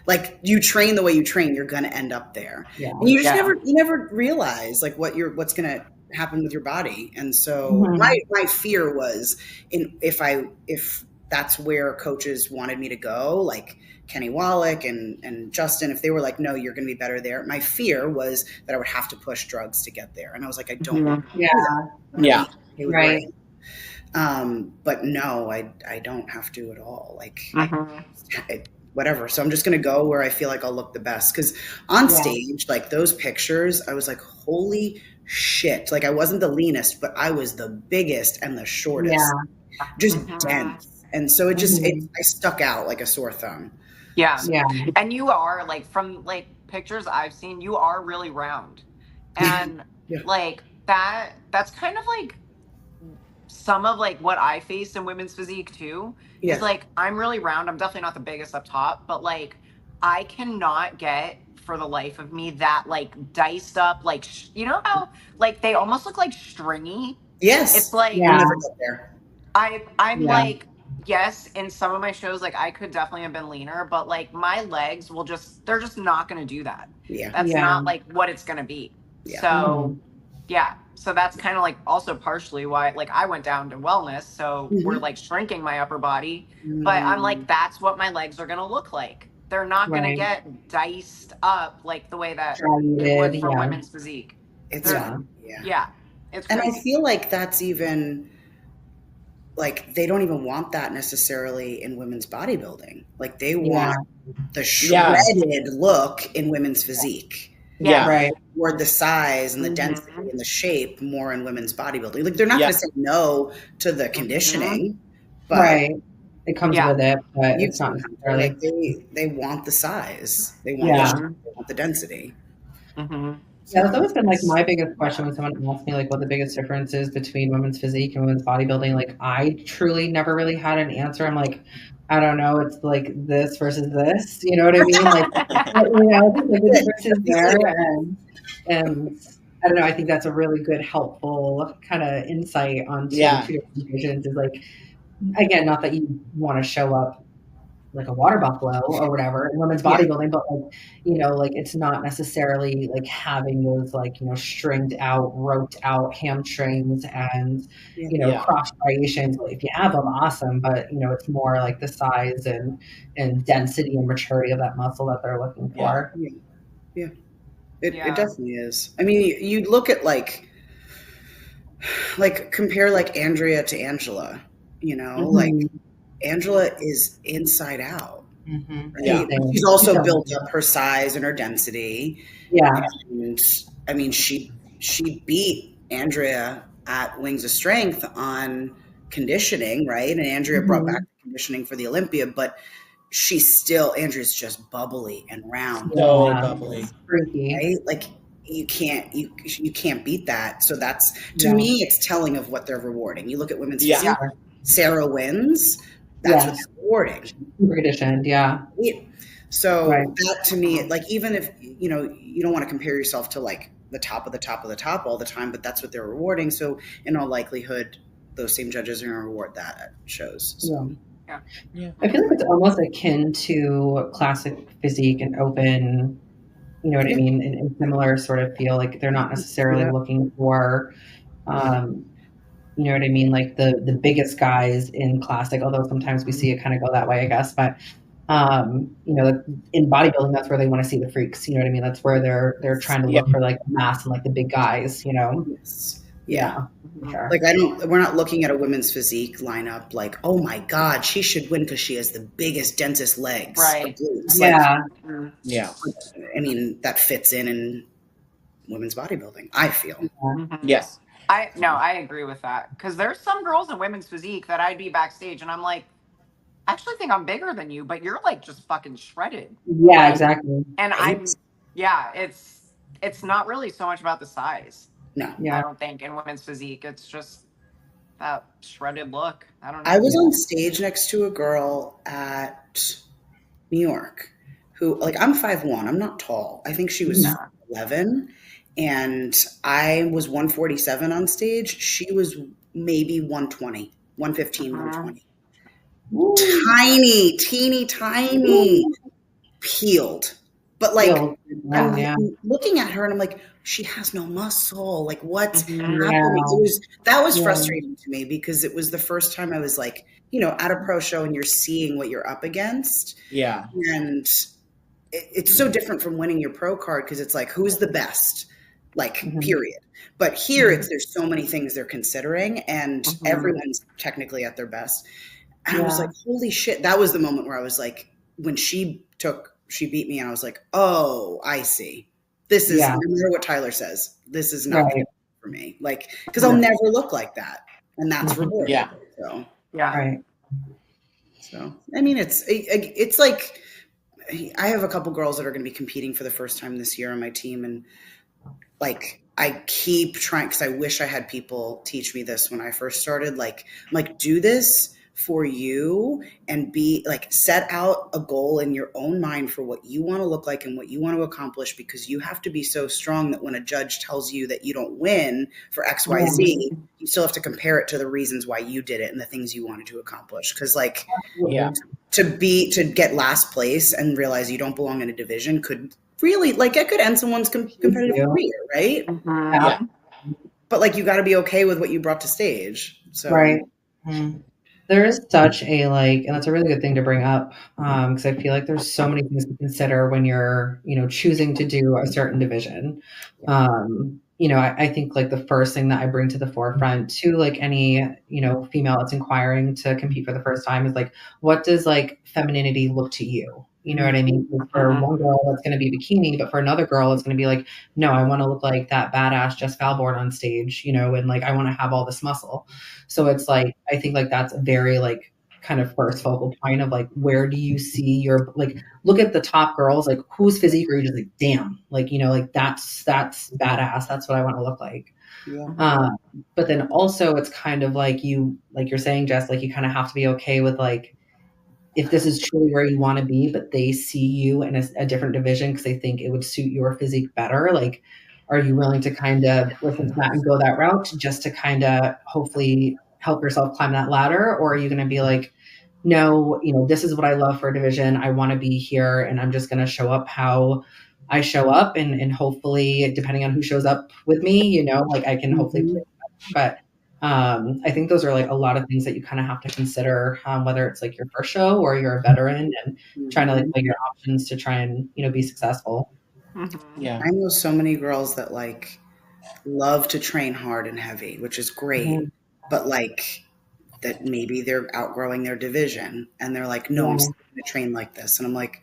Speaker 4: Like you train the way you train, you're going to end up there. Yeah. And you just never realize like what's going to happen with your body. And so my fear was if that's where coaches wanted me to go, like Kenny Wallach and Justin, if they were like, no, you're going to be better there. My fear was that I would have to push drugs to get there. And I was like, I don't want to do that. Right. But no, I don't have to at all. Like whatever. So I'm just going to go where I feel like I'll look the best. Cause on stage, like those pictures, I was like, holy shit. Like I wasn't the leanest, but I was the biggest and the shortest, just dense. And so it just, I stuck out like a sore thumb.
Speaker 6: Yeah. Yeah. And you are like, from like pictures I've seen, you are really round. And like that's kind of like some of like what I face in women's physique too. Is like, I'm really round. I'm definitely not the biggest up top, but like I cannot get for the life of me that like diced up, like, how like they almost look like stringy.
Speaker 4: Yes.
Speaker 6: It's like, I'm like, yes, in some of my shows, like I could definitely have been leaner, but like my legs they're just not going to do that. Yeah. That's not like what it's going to be. Yeah. So so that's kind of like also partially why like I went down to wellness. So we're like shrinking my upper body, but I'm like, that's what my legs are going to look like. They're not going to get diced up like the way that it would for women's physique.
Speaker 4: It's
Speaker 6: it's
Speaker 4: and
Speaker 6: crazy.
Speaker 4: I feel like that's even like they don't even want that necessarily in women's bodybuilding. Like they want the shredded look in women's physique.
Speaker 6: Yeah, right.
Speaker 4: Or the size and the density and the shape more in women's bodybuilding. Like they're not going to say no to the conditioning, but
Speaker 2: it comes with it. But it's not necessarily.
Speaker 4: Like they want the size. They want the density.
Speaker 2: Yeah, that's always been like my biggest question when someone asks me like what the biggest difference is between women's physique and women's bodybuilding. Like I truly never really had an answer. I'm like, I don't know. It's like this versus this. You know what I mean? Like, the difference is there. And I don't know. I think that's a really good, helpful kind of insight onto two different visions. Is like, again, not that you want to show up like a water buffalo or whatever in women's bodybuilding, but like, you know, like it's not necessarily like having those like, you know, stringed out, roped out hamstrings and, you know, cross striations. If you have them, awesome. But, you know, it's more like the size and density and maturity of that muscle that they're looking for.
Speaker 4: Yeah. It definitely is. I mean, you look at like compare like Andrea to Angela, you know, like Angela is inside out. Right? She's also built up her size and her density. And I mean, she beat Andrea at Wings of Strength on conditioning, right? And Andrea brought back the conditioning for the Olympia, but Andrea's just bubbly and round.
Speaker 3: So bubbly.
Speaker 4: Right? Like you can't beat that. So that's, to me, it's telling of what they're rewarding. You look at women's physique, Sarah wins. That's what they're rewarding.
Speaker 2: Super conditioned,
Speaker 4: So that to me, like, even if, you know, you don't want to compare yourself to like the top of the top of the top all the time, but that's what they're rewarding. So in all likelihood, those same judges are going to reward that at shows. So.
Speaker 2: Yeah. I feel like it's almost akin to classic physique and open, you know what I mean? And similar sort of feel, like they're not necessarily looking for, you know what I mean? Like the biggest guys in classic, although sometimes we see it kind of go that way, I guess. But, you know, in bodybuilding, that's where they want to see the freaks. You know what I mean? That's where they're trying to look for like mass and like the big guys, you know? Sure.
Speaker 4: Like we're not looking at a women's physique lineup like, oh my God, she should win because she has the biggest, densest legs.
Speaker 6: Right.
Speaker 4: I mean, that fits in women's bodybuilding, I feel.
Speaker 3: Yes.
Speaker 6: I agree with that. Because there's some girls in women's physique that I'd be backstage and I'm like, I actually think I'm bigger than you, but you're like just fucking shredded.
Speaker 2: Yeah, exactly.
Speaker 6: And it's not really so much about the size.
Speaker 4: No.
Speaker 6: I don't think in women's physique. It's just that shredded look. I don't know.
Speaker 4: I was on stage next to a girl at New York who, like, I'm 5'1". I'm not tall. I think she was 11. And I was 147 on stage. She was maybe 120, 115, 120. Ooh. Tiny, teeny, tiny, peeled. But like, I'm looking at her and I'm like, she has no muscle. Like, what's happening? That was frustrating to me because it was the first time I was like, you know, at a pro show and you're seeing what you're up against.
Speaker 3: Yeah.
Speaker 4: And it's so different from winning your pro card because it's like, who's the best? Like, period. But here there's so many things they're considering and everyone's technically at their best. And I was like, holy shit. That was the moment where I was like, when she beat me and I was like, oh, I see. This is, no matter what Tyler says, this is not good for me. Like, because I'll never look like that. And that's rewarding.
Speaker 3: Yeah.
Speaker 4: So,
Speaker 2: Right.
Speaker 4: So, I mean, it's like, I have a couple girls that are going to be competing for the first time this year on my team. And like, I keep trying, because I wish I had people teach me this when I first started. Like, do this for you and be like, set out a goal in your own mind for what you want to look like and what you want to accomplish, because you have to be so strong that when a judge tells you that you don't win for XYZ, you still have to compare it to the reasons why you did it and the things you wanted to accomplish. Because like, to get last place and realize you don't belong in a division could really, like, it could end someone's competitive career, right?
Speaker 3: Yeah.
Speaker 4: But like, you got to be okay with what you brought to stage. So
Speaker 2: there is such a, like, and that's a really good thing to bring up, because I feel like there's so many things to consider when you're, you know, choosing to do a certain division. You know, I think like the first thing that I bring to the forefront to like any, you know, female that's inquiring to compete for the first time is like, what does like femininity look to you? You know what I mean? For one girl, it's going to be bikini, but for another girl, it's going to be like, no, I want to look like that badass Jess Falborn on stage, you know, and like, I want to have all this muscle. So it's like, I think like that's a very like kind of first focal point of like, where do you see your, like, look at the top girls, like whose physique are you just like, damn, like, you know, like that's badass. That's what I want to look like. Yeah. But then also it's kind of like like you're saying, Jess, like you kind of have to be okay with like, if this is truly where you want to be, but they see you in a different division because they think it would suit your physique better, like, are you willing to kind of listen to that and go that route just to kind of hopefully help yourself climb that ladder? Or are you going to be like, no, this is what I love for a division. I want to be here, and I'm just going to show up how I show up, and hopefully, depending on who shows up with me, like I can hopefully play. But I think those are like a lot of things that you kind of have to consider, whether it's like your first show or you're a veteran, and trying to like weigh your options to try and be successful.
Speaker 3: Yeah,
Speaker 4: I know so many girls that like love to train hard and heavy, which is great, but like that maybe they're outgrowing their division and they're like, no, I'm still going to train like this. And I'm like,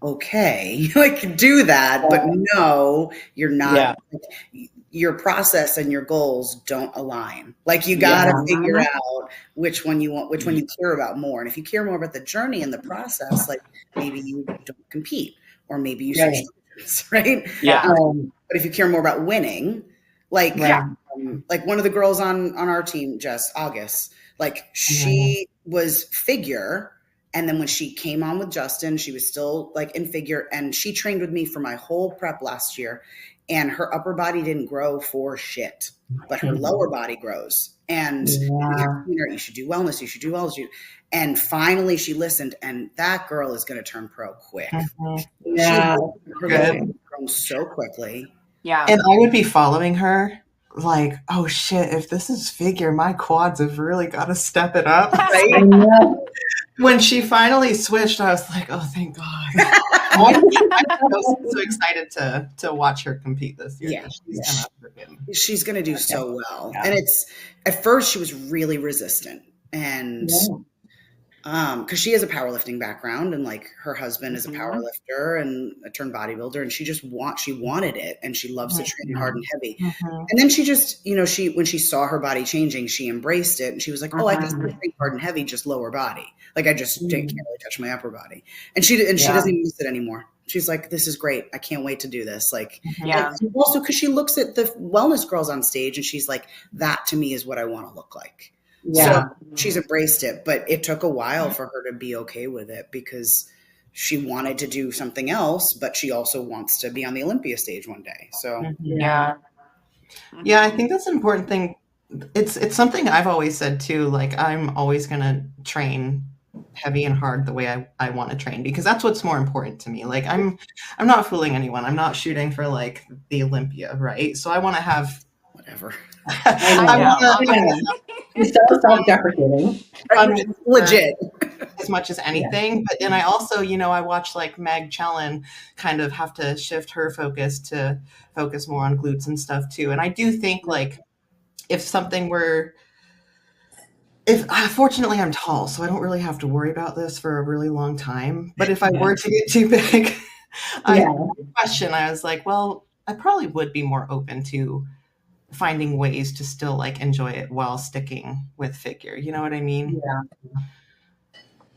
Speaker 4: okay, like do that, but no, you're not. Like, your process and your goals don't align. Like you got to figure out which one you want, which one you care about more. And if you care more about the journey and the process, like maybe you don't compete, or maybe you switch divisions, right?
Speaker 3: Yeah.
Speaker 4: But if you care more about winning, like like one of the girls on our team, Jess, August, like she was figure. And then when she came on with Justin, she was still like in figure, and she trained with me for my whole prep last year. And her upper body didn't grow for shit, but her lower body grows. And you should do wellness. You should do wellness. And finally she listened, and that girl is going to turn pro quick. Her grown so quickly.
Speaker 6: Yeah.
Speaker 5: And I would be following her like, oh shit, if this is figure, my quads have really got to step it up. Right? When she finally switched, I was like, oh, thank God. I'm so excited to watch her compete this year.
Speaker 4: Yeah. She's going to do so well. And it's, at first she was really resistant, and because she has a powerlifting background, and like her husband is a powerlifter and a turned bodybuilder, and she wanted it, and she loves to train hard and heavy. And then she just, when she saw her body changing, she embraced it, and she was like, oh, I can still train hard and heavy, just lower body. Like I just can't really touch my upper body. And she doesn't even miss it anymore. She's like, this is great. I can't wait to do this. Like, also because she looks at the wellness girls on stage, and she's like, that to me is what I want to look like. So she's embraced it, but it took a while for her to be okay with it, because she wanted to do something else, but she also wants to be on the Olympia stage one day. So
Speaker 5: yeah, I think that's an important thing. It's something I've always said too. Like I'm always going to train heavy and hard the way I want to train, because that's what's more important to me. Like I'm not fooling anyone. I'm not shooting for like the Olympia, right? So I want to have
Speaker 4: whatever.
Speaker 2: It's so self-deprecating.
Speaker 4: Legit.
Speaker 5: As much as anything. But then I also, I watch like Meg Challen kind of have to shift her focus to focus more on glutes and stuff too. And I do think like fortunately I'm tall, so I don't really have to worry about this for a really long time. But if I were to get too big, I was like, well, I probably would be more open to finding ways to still like enjoy it while sticking with figure. You know what I mean?
Speaker 2: Yeah.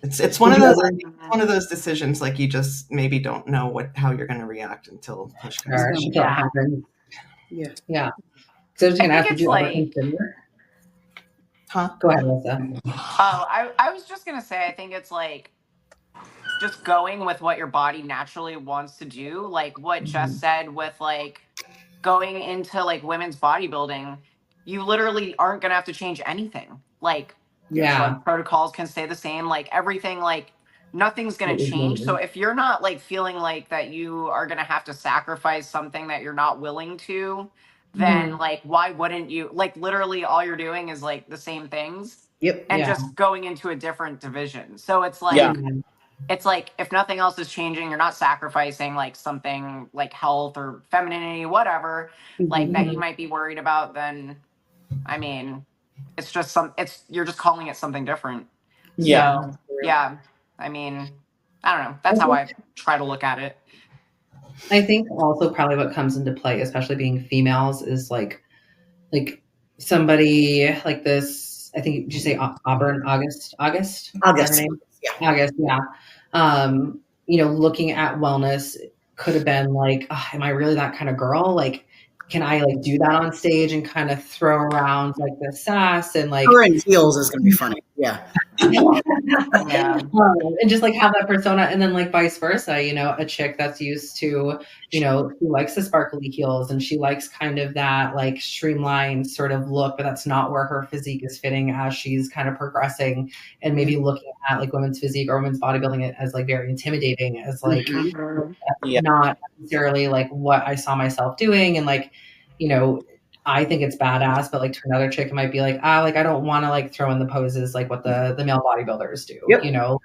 Speaker 5: It's one of those decisions, like you just maybe don't know how you're going to react until push comes.
Speaker 2: Yeah. So I was going to ask, did you ever consider? Go ahead, Alyssa.
Speaker 6: Oh, I was just going to say, I think it's like just going with what your body naturally wants to do. Like what Jess said with like going into like women's bodybuilding, you literally aren't going to have to change anything. Like blood protocols can stay the same, like everything, like nothing's going to change. So if you're not like feeling like that you are going to have to sacrifice something that you're not willing to, then like why wouldn't you? Like literally all you're doing is like the same things and just going into a different division. So it's like it's like if nothing else is changing, you're not sacrificing like something like health or femininity, whatever, like that you might be worried about. Then I mean, it's just you're just calling it something different. So I mean, I don't know. That's how I try to look at it.
Speaker 2: I think also probably what comes into play, especially being females, is like somebody like this. I think, did you say Auburn? August. August. Yeah. Looking at wellness could have been like, oh, am I really that kind of girl? Like, can I like do that on stage and kind of throw around like the sass and like
Speaker 4: her in heels is going to be funny. Yeah.
Speaker 6: Yeah.
Speaker 2: And just like have that persona, and then like vice versa, you know, a chick that's used to, you know, who likes the sparkly heels and she likes kind of that like streamlined sort of look, but that's not where her physique is fitting as she's kind of progressing and maybe looking at like women's physique or women's bodybuilding as like very intimidating, as like
Speaker 3: Yeah.
Speaker 2: not necessarily like what I saw myself doing. And like, you know, I think it's badass, but like to another chick, it might be like, like I don't want to like throw in the poses like what the male bodybuilders do, you know?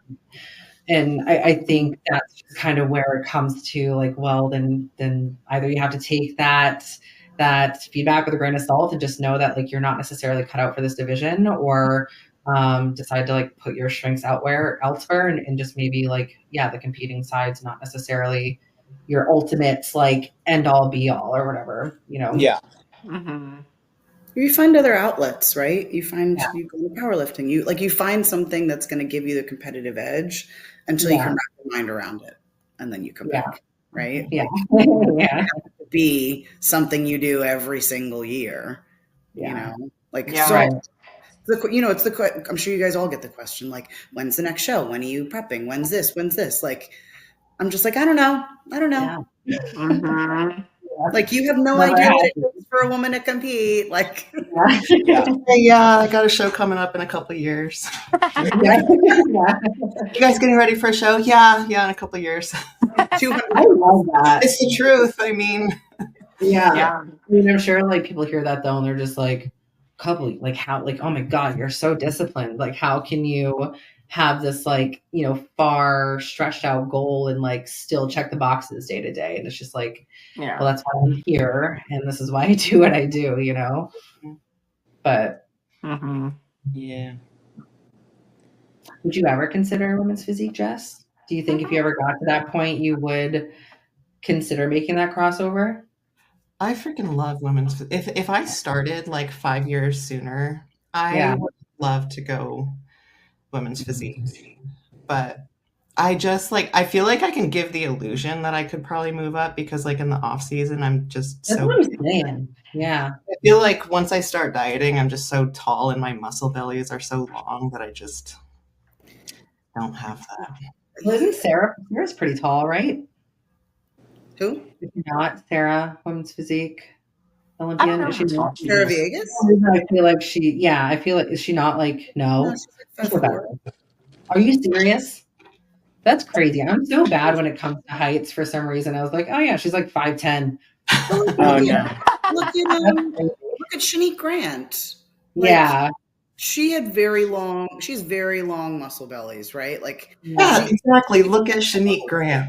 Speaker 2: And I think that's just kind of where it comes to like, well, then either you have to take that feedback with a grain of salt and just know that like you're not necessarily cut out for this division, or decide to like put your strengths elsewhere and just maybe like, the competing side's not necessarily your ultimate like end all be all or whatever, you know?
Speaker 3: Yeah.
Speaker 4: You find other outlets, right? You find you go to powerlifting. You find something that's going to give you the competitive edge until you can wrap your mind around it, and then you come back, right?
Speaker 2: Yeah,
Speaker 4: Like, it has to be something you do every single year. You know, like you know, I'm sure you guys all get the question, like, when's the next show? When are you prepping? When's this? When's this? Like, I'm just like, I don't know. Like, you have no idea what it is for a woman to compete. Like,
Speaker 5: I got a show coming up in a couple of years. You guys getting ready for a show? Yeah, in a couple of years.
Speaker 4: 200.
Speaker 2: I love that.
Speaker 5: It's the truth. I mean,
Speaker 2: I mean, I'm sure like people hear that though, and they're just like, couple, like how, like, oh my God, you're so disciplined. Like, how can you have this like, you know, far stretched out goal and like still check the boxes day to day? And it's just like, well, that's why I'm here, and this is why I do what I do, you know? But
Speaker 3: yeah.
Speaker 2: Would you ever consider women's physique, Jess? Do you think if you ever got to that point, you would consider making that crossover?
Speaker 5: I freaking love women's. If I started like 5 years sooner, I would love to go women's physique. But I just like, I feel like I can give the illusion that I could probably move up because like in the off season, I'm just
Speaker 2: That's what I'm saying. Yeah.
Speaker 5: I feel like once I start dieting, I'm just so tall and my muscle bellies are so long that I just don't have that.
Speaker 2: Well, isn't Sarah's pretty tall, right?
Speaker 4: Who?
Speaker 2: Is she not Sarah, women's physique Olympian? Is she not?
Speaker 4: Sarah Vegas?
Speaker 2: I feel like I feel like, is she not like, no?
Speaker 4: She's like 5'4".
Speaker 2: Are you serious? That's crazy. I'm so bad when it comes to heights for some reason. I was like, oh yeah, she's like 5'10".
Speaker 3: Oh no.
Speaker 4: Look at Shanique Grant. Like, she had very long muscle bellies, right? Like,
Speaker 5: exactly. Look at Shanique Grant.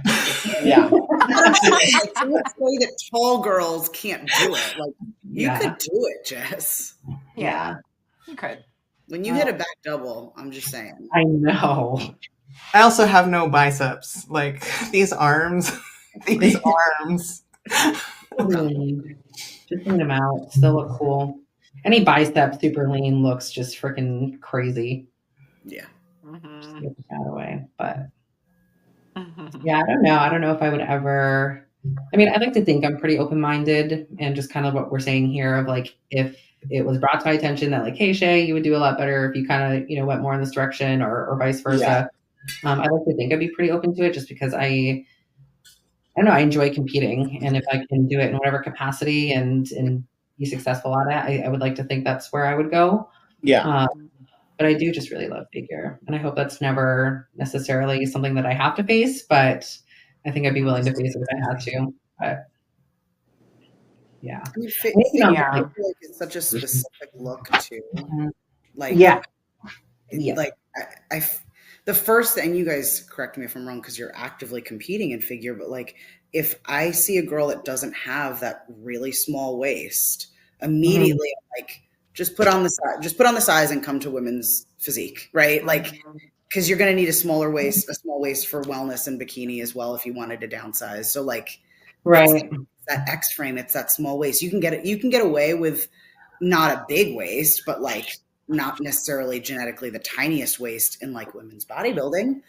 Speaker 3: Yeah.
Speaker 4: I would say that tall girls can't do it. Like, you could do it, Jess.
Speaker 6: Yeah, you could.
Speaker 4: When you hit a back double, I'm just saying.
Speaker 2: I know.
Speaker 5: I also have no biceps. Like these arms. Just
Speaker 2: lean them out. Still look cool. Any bicep super lean looks just freaking crazy.
Speaker 4: Yeah.
Speaker 2: Just get that away. But I don't know. I don't know if I would ever. I mean, I'd like to think I'm pretty open-minded, and just kind of what we're saying here of like, if it was brought to my attention that like, hey Shay, you would do a lot better if you kind of, you know, went more in this direction, or vice versa. I'd like to think I'd be pretty open to it, just because I don't know, I enjoy competing, and if I can do it in whatever capacity and be successful at it, I would like to think that's where I would go.
Speaker 3: Yeah.
Speaker 2: But I do just really love figure, and I hope that's never necessarily something that I have to face, but I think I'd be willing to face it if I had to. But
Speaker 4: I feel like it's such a specific look too. Like, like I the first thing, you guys correct me if I'm wrong because you're actively competing in figure, but like, if I see a girl that doesn't have that really small waist, immediately I'm like, just put on the size and come to women's physique, right? Like, because you're going to need a small waist for wellness and bikini as well if you wanted to downsize. So like,
Speaker 2: right,
Speaker 4: that X frame, it's that small waist. You can get away with not a big waist, but like not necessarily genetically the tiniest waist in like women's bodybuilding,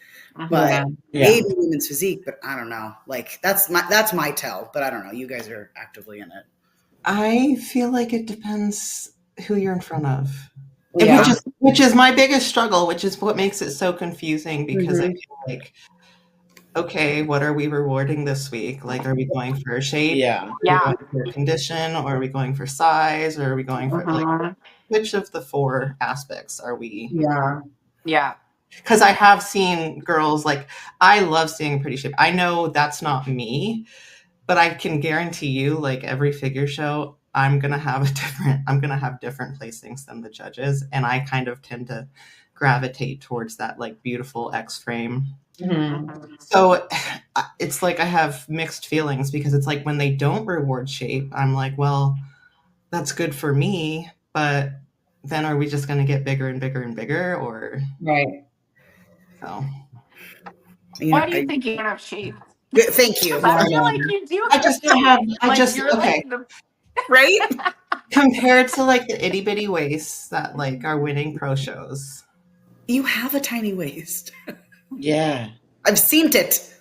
Speaker 4: but maybe women's physique. But I don't know. Like, that's my tell. But I don't know. You guys are actively in it.
Speaker 5: I feel like it depends who you're in front of.
Speaker 2: Yeah.
Speaker 5: Which is my biggest struggle, which is what makes it so confusing because I feel like, okay, what are we rewarding this week? Like, are we going for shape?
Speaker 3: Yeah.
Speaker 5: Are we going for condition? Or are we going for size? Or are we going for like, which of the 4 aspects are we?
Speaker 6: Yeah.
Speaker 5: Because I have seen girls like, I love seeing pretty shape. I know that's not me, but I can guarantee you, like every figure show, I'm gonna have different placings than the judges, and I kind of tend to gravitate towards that like beautiful X frame. So it's like I have mixed feelings because it's like when they don't reward shape, I'm like, well, that's good for me, but then are we just going to get bigger and bigger and bigger, or
Speaker 2: right?
Speaker 5: So
Speaker 6: why do you think you don't have shape?
Speaker 4: Thank you.
Speaker 6: I feel like you do.
Speaker 5: I just don't have.
Speaker 6: Like
Speaker 4: right?
Speaker 5: Compared to like the itty bitty waists that like are winning pro shows.
Speaker 4: You have a tiny waist.
Speaker 3: Yeah.
Speaker 4: I've seen it.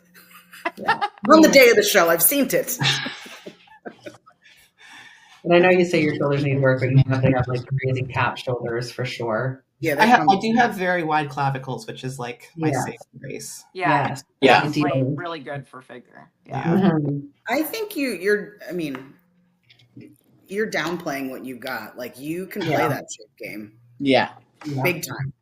Speaker 4: On the day of the show, I've seen it.
Speaker 2: And I know you say your shoulders need work, but you definitely have like crazy cap shoulders for sure.
Speaker 4: Yeah,
Speaker 5: I do have very wide clavicles, which is like my safe grace.
Speaker 6: Yeah.
Speaker 3: Yeah.
Speaker 6: It's like really good for figure.
Speaker 5: Yeah.
Speaker 4: I think you're downplaying what you got. Like you can play that shape game.
Speaker 3: Yeah.
Speaker 4: Big time.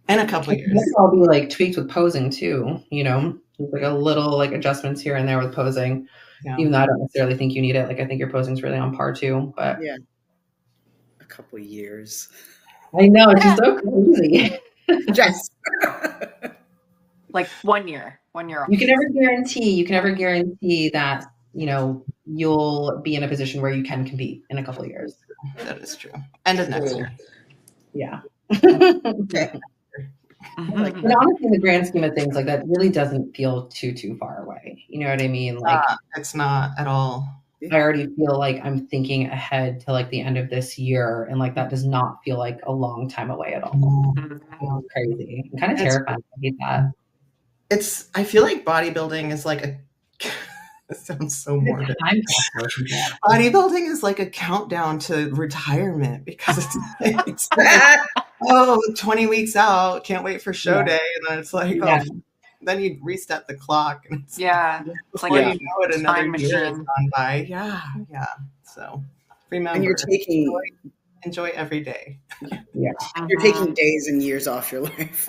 Speaker 5: In a couple of years.
Speaker 2: This will be like tweaked with posing too, you know, like a little like adjustments here and there with posing. Yeah. Even though I don't necessarily think you need it. Like I think your posing's really on par too. But
Speaker 4: yeah. A couple of years.
Speaker 2: I know, it's just so crazy.
Speaker 4: Jess.
Speaker 6: Like 1 year. 1 year off.
Speaker 2: You can never guarantee that, you know, you'll be in a position where you can compete in a couple of years.
Speaker 5: That is true. End of next year.
Speaker 2: Yeah. But honestly, in the grand scheme of things, like that really doesn't feel too far away. You know what I mean? Like
Speaker 5: it's not at all.
Speaker 2: I already feel like I'm thinking ahead to like the end of this year, and like that does not feel like a long time away at all. It's crazy. I'm kind of terrified. I hate that.
Speaker 5: I feel like bodybuilding is like a it sounds so morbid. Bodybuilding is like a countdown to retirement because it's like, 20 weeks out, can't wait for show day, and then it's like, then you reset the clock, and it's
Speaker 6: it's like
Speaker 5: you know it, another year has gone by. Yeah. So remember,
Speaker 4: and you're taking
Speaker 5: enjoy every day.
Speaker 4: You're taking days and years off your life.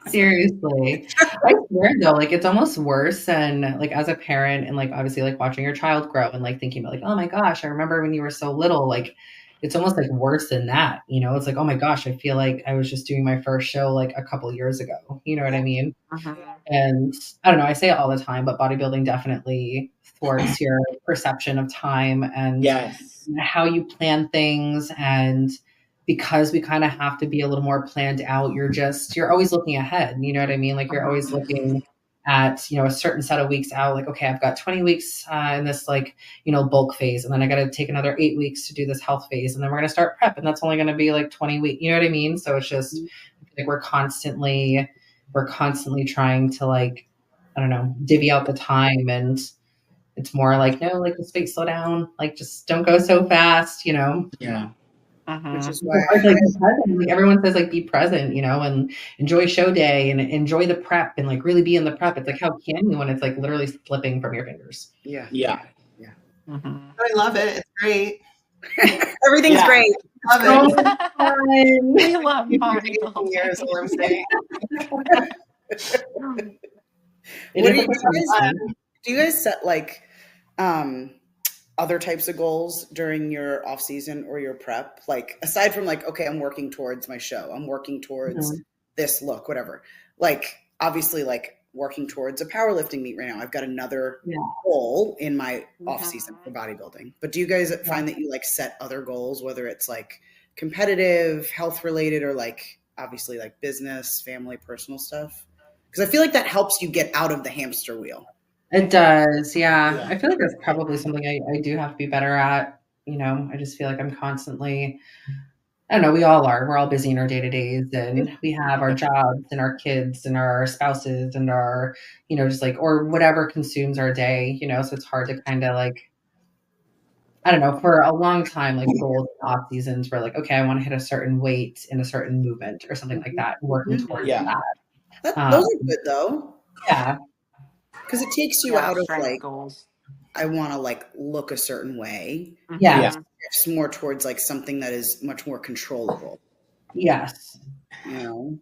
Speaker 2: Seriously. I swear though, like it's almost worse than like as a parent and like obviously like watching your child grow and like thinking about like, oh my gosh, I remember when you were so little. Like it's almost like worse than that, you know? It's like, oh my gosh, I feel like I was just doing my first show like a couple years ago. You know what I mean? And I don't know, I say it all the time, but bodybuilding definitely thwarts your perception of time and how you plan things. And because we kind of have to be a little more planned out, you're always looking ahead. You know what I mean? Like you're always looking at, you know, a certain set of weeks out, like, okay, I've got 20 weeks in this like, you know, bulk phase. And then I got to take another 8 weeks to do this health phase. And then we're going to start prep. And that's only going to be like 20 weeks. You know what I mean? So it's just like, we're constantly trying to like, I don't know, divvy out the time. And it's more like, no, like just wait, slow down. Like, just don't go so fast, you know?
Speaker 3: Yeah.
Speaker 4: Which is why
Speaker 2: like everyone says like be present, you know, and enjoy show day and enjoy the prep and like really be in the prep. It's like how can you when it's like literally slipping from your fingers?
Speaker 3: Yeah.
Speaker 5: I love it. It's great.
Speaker 4: Everything's great.
Speaker 5: Love it.
Speaker 6: I love bodybuilding.
Speaker 5: Years, all I'm saying.
Speaker 4: Do you guys set like other types of goals during your off season or your prep? Like aside from like, okay, I'm working towards my show, I'm working towards this look, whatever. Like obviously like working towards a powerlifting meet right now. I've got another goal in my off season for bodybuilding. But do you guys find that you like set other goals, whether it's like competitive, health related, or like obviously like business, family, personal stuff? Because I feel like that helps you get out of the hamster wheel.
Speaker 2: It does, yeah. I feel like that's probably something I do have to be better at. You know, I just feel like I'm constantly, I don't know, we all are. We're all busy in our day-to-days and we have our jobs and our kids and our spouses and our, you know, just like, or whatever consumes our day, you know, so it's hard to kind of like, I don't know, for a long time, like goals and off seasons were like, okay, I want to hit a certain weight in a certain movement or something like that, working towards that.
Speaker 4: Those are good though.
Speaker 2: Yeah.
Speaker 4: Because it takes you out of
Speaker 6: strength
Speaker 4: like,
Speaker 6: goals.
Speaker 4: I want to like look a certain way.
Speaker 2: Yeah.
Speaker 4: It's more towards like something that is much more controllable.
Speaker 2: Yes.
Speaker 4: You know?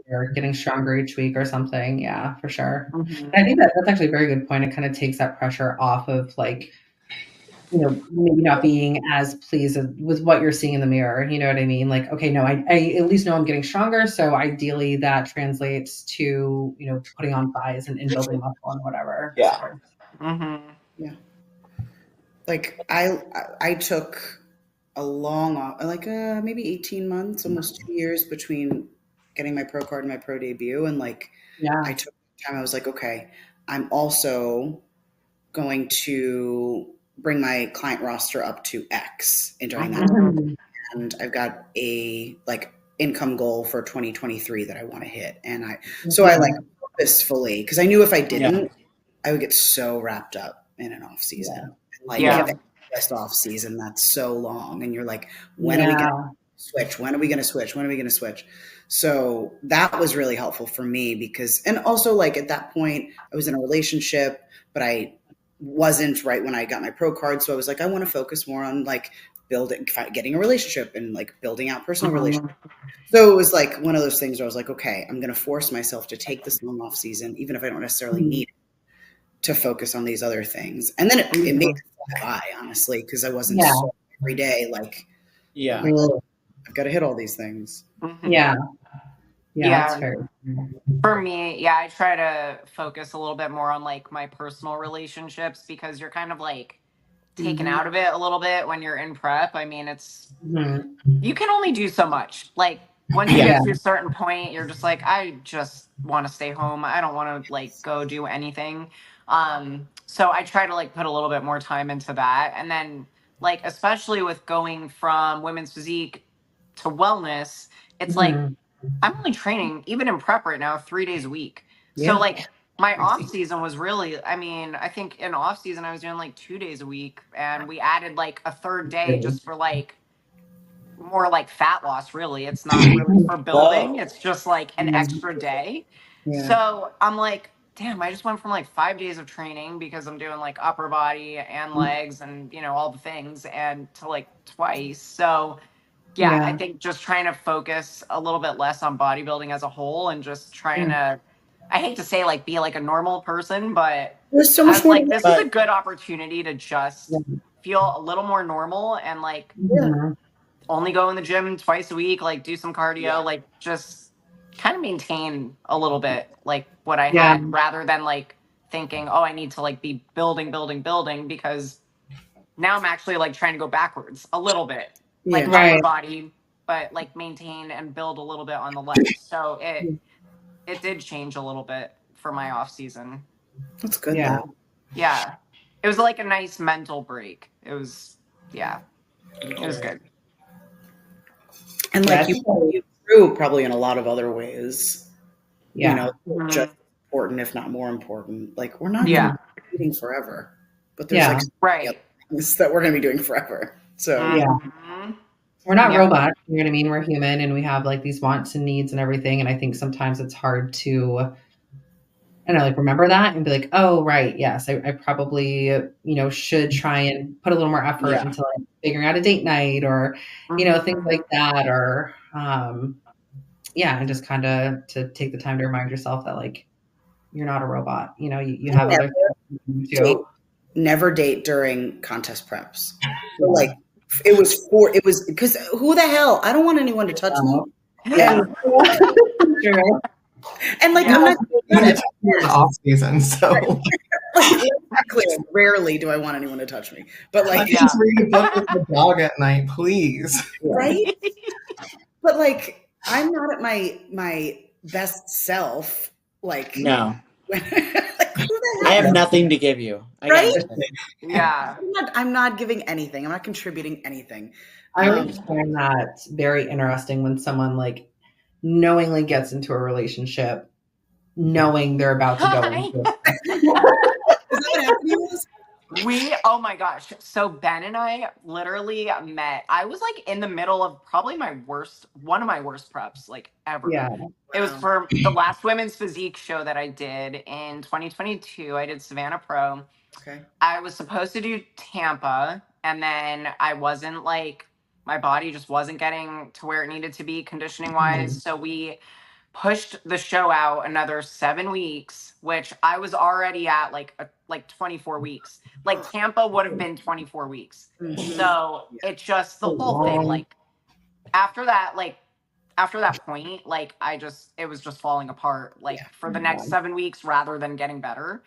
Speaker 2: Or getting stronger each week or something. Yeah, for sure. And I think that's actually a very good point. It kind of takes that pressure off of like, you know, maybe not being as pleased with what you're seeing in the mirror. You know what I mean? Like, okay, no, I at least know I'm getting stronger. So ideally that translates to, you know, putting on thighs and building muscle and whatever.
Speaker 3: Yeah.
Speaker 2: So.
Speaker 4: Yeah. Like I took a long, like maybe 18 months, almost 2 years between getting my pro card and my pro debut. And like, I took time. I was like, okay, I'm also going to bring my client roster up to X and during that time. And I've got a like income goal for 2023 that I want to hit. And I like purposefully, because I knew if I didn't, I would get so wrapped up in an off season. Like the best off season that's so long. And you're like, when are we going to switch? When are we going to switch? When are we going to switch? So that was really helpful for me because, and also like at that point I was in a relationship, but I wasn't right when I got my pro card. So I was like, I want to focus more on like getting a relationship and like building out personal relationships. So it was like one of those things where I was like, okay, I'm going to force myself to take this long off season, even if I don't necessarily need it, to focus on these other things. And then it made it fly, honestly, because I wasn't so every day like, I've got to hit all these things.
Speaker 2: Yeah, that's fair.
Speaker 6: For me, I try to focus a little bit more on like my personal relationships because you're kind of like taken out of it a little bit when you're in prep. I mean, it's you can only do so much. Like once you get to a certain point, you're just like, I just want to stay home. I don't want to like go do anything. So I try to like put a little bit more time into that. And then like, especially with going from women's physique to wellness, it's like, I'm only training even in prep right now 3 days a week. So like my off season was really, I mean, I think in off season I was doing like 2 days a week and we added like a third day just for like more like fat loss. Really, it's not really for building. It's just like an extra day. So I'm like, damn, I just went from like 5 days of training because I'm doing like upper body and legs and, you know, all the things and to like twice. So I think just trying to focus a little bit less on bodybuilding as a whole and just trying to, I hate to say like be like a normal person, but
Speaker 4: there's so much more
Speaker 6: like, this is a good opportunity to just feel a little more normal and like only go in the gym twice a week, like do some cardio, like just kind of maintain a little bit like what I had rather than like thinking, oh, I need to like be building, because now I'm actually like trying to go backwards a little bit. Like upper body, but like maintain and build a little bit on the legs. So it did change a little bit for my off season.
Speaker 4: That's good. Yeah.
Speaker 6: Yeah. It was like a nice mental break. It was, it was good.
Speaker 4: And like you grew probably in a lot of other ways. You know, just important, if not more important. Like we're not going to be eating forever, but there's like things that we're going to be doing forever. So
Speaker 2: we're not robots, you know what I mean? We're human and we have like these wants and needs and everything. And I think sometimes it's hard to, I don't know, like remember that and be like, oh, right. Yes. I probably, you know, should try and put a little more effort into like figuring out a date night or, you know, things like that. Or, and just kind of to take the time to remind yourself that like, you're not a robot, you know, you have other things to do.
Speaker 4: Never date during contest preps. So like, it was because who the hell? I don't want anyone to touch me. And like, I'm not
Speaker 5: off season, so
Speaker 4: rarely do I want anyone to touch me. But like,
Speaker 5: just read a book with the dog at night, please.
Speaker 4: Right? But like, I'm not at my best self. Like,
Speaker 3: no. I have nothing to give you.
Speaker 4: I'm not giving anything. I'm not contributing anything.
Speaker 2: I always find that very interesting when someone like knowingly gets into a relationship, knowing they're about to go into it.
Speaker 4: Is that what happened to you?
Speaker 6: Oh my gosh. So Ben and I literally met. I was like in the middle of probably one of my worst preps like ever.
Speaker 2: Yeah.
Speaker 6: It was for the last women's physique show that I did in 2022. I did Savannah Pro.
Speaker 4: Okay.
Speaker 6: I was supposed to do Tampa, and then I wasn't like, my body just wasn't getting to where it needed to be conditioning wise. So we pushed the show out another 7 weeks, which I was already at like 24 weeks. Like Tampa would have been 24 weeks. So it just, the whole thing, like after that, after that point, like it was just falling apart, like for the next 7 weeks rather than getting better.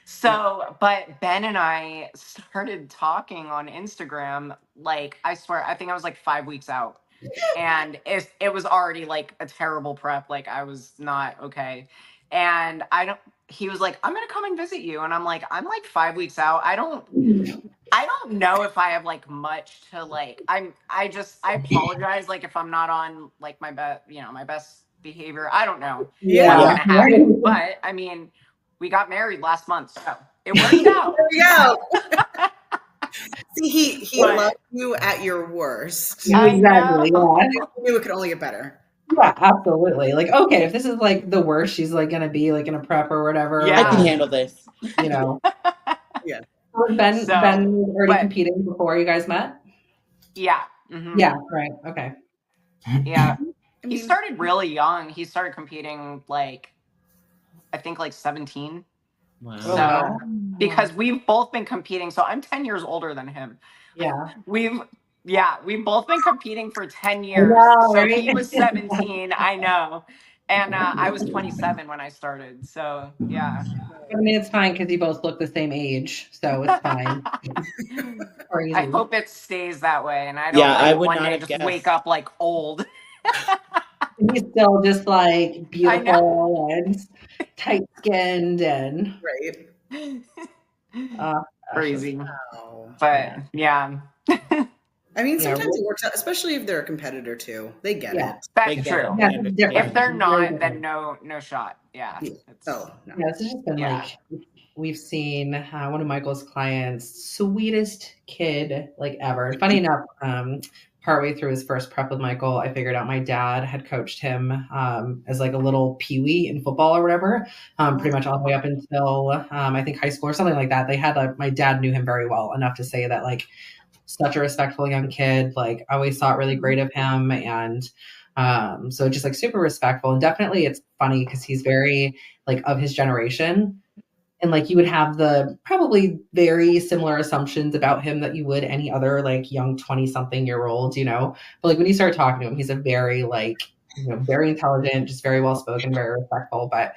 Speaker 6: So, but Ben and I started talking on Instagram, like, I swear, I think I was like 5 weeks out. And it was already like a terrible prep. Like, I was not okay. And he was like, I'm going to come and visit you. And I'm like 5 weeks out. I don't know if I have like much to like, I apologize. Like, if I'm not on like my best behavior, I don't know what's going to happen. But I mean, we got married last month, so it worked out.
Speaker 4: There we go. See, he loved you at your worst.
Speaker 2: Exactly. Yeah.
Speaker 4: He knew it could only get better.
Speaker 2: Yeah, absolutely. Like, okay, if this is like the worst she's like gonna be like in a prep or whatever,
Speaker 3: I can handle this.
Speaker 2: You know.
Speaker 4: Yeah.
Speaker 2: Was Ben was already competing before you guys met?
Speaker 6: Yeah.
Speaker 2: Mm-hmm. Yeah. Right. Okay.
Speaker 6: Yeah. He started really young. He started competing like, I think like 17.
Speaker 3: Wow.
Speaker 6: So, because we've both been competing. So I'm 10 years older than him.
Speaker 2: Yeah.
Speaker 6: We've both been competing for 10 years. So he was 17. I know. And I was 27 when I started. So, yeah.
Speaker 2: I mean, it's fine because you both look the same age. So it's fine.
Speaker 6: I hope it stays that way. And I don't one day just wake up like old.
Speaker 2: He's still just like beautiful and tight skinned and
Speaker 6: crazy.
Speaker 4: Wow.
Speaker 6: But yeah.
Speaker 4: I mean, sometimes it works out, especially if they're a competitor too. They get it.
Speaker 6: That's true. If they're not, then no shot. Yeah.
Speaker 2: It's just been like, we've seen one of Michael's clients, sweetest kid like ever. And funny enough, partway through his first prep with Michael, I figured out my dad had coached him as like a little peewee in football or whatever, pretty much all the way up until I think high school or something like that. They had my dad knew him very well enough to say that like such a respectful young kid, like I always thought really great of him. And so just like super respectful. And definitely it's funny because he's very like of his generation. And like you would have the probably very similar assumptions about him that you would any other like young 20-something-year-old, you know. But like when you start talking to him, he's a very like, you know, very intelligent, just very well spoken, very respectful. But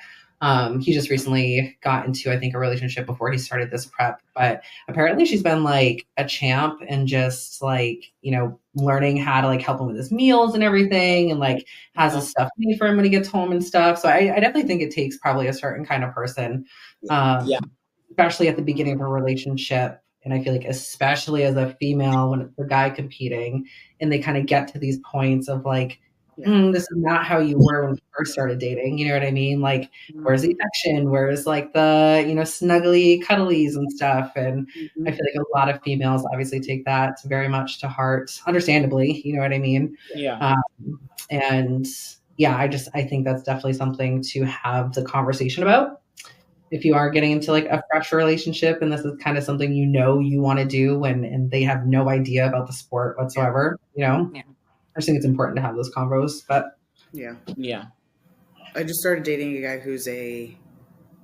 Speaker 2: he just recently got into, I think, a relationship before he started this prep. But apparently she's been like a champ and just like, you know, learning how to like help him with his meals and everything, and like has his stuff made for him when he gets home and stuff. So I definitely think it takes probably a certain kind of person, especially at the beginning of a relationship. And I feel like especially as a female, when it's the guy competing and they kind of get to these points of like, this is not how you were when we first started dating. You know what I mean? Like, where's the affection? Where's like the, you know, snuggly cuddlies and stuff? And I feel like a lot of females obviously take that very much to heart, understandably. You know what I mean?
Speaker 3: Yeah.
Speaker 2: And yeah, I think that's definitely something to have the conversation about. If you are getting into like a fresh relationship and this is kind of something you know you want to do and they have no idea about the sport whatsoever, you know? Yeah. I just think it's important to have those convos, but
Speaker 4: yeah. I just started dating a guy who's a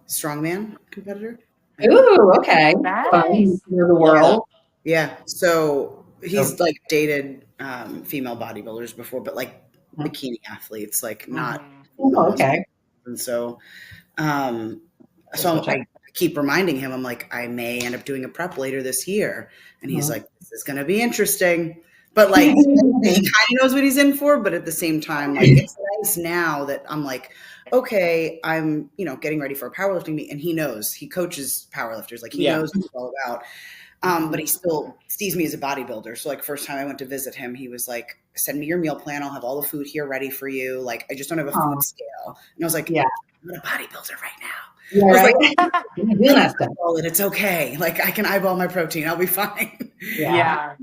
Speaker 4: strongman competitor.
Speaker 2: Ooh, okay. Nice. The world.
Speaker 4: Yeah. So he's like dated female bodybuilders before, but like bikini athletes, like not.
Speaker 2: Okay.
Speaker 4: And so, I keep reminding him, I'm like, I may end up doing a prep later this year. And he's like, this is going to be interesting. But like, he kind of knows what he's in for. But at the same time, like, it's nice now that I'm like, okay, I'm, you know, getting ready for a powerlifting meet. And he knows, he coaches powerlifters. Like he knows what it's all about. But he still sees me as a bodybuilder. So like first time I went to visit him, he was like, send me your meal plan. I'll have all the food here ready for you. Like, I just don't have a food scale. And I was like, I'm a bodybuilder right now.
Speaker 2: Yeah,
Speaker 4: I was
Speaker 2: right?
Speaker 4: like,
Speaker 2: You're doing that stuff.
Speaker 4: and it's okay. Like I can eyeball my protein. I'll be fine.
Speaker 6: Yeah.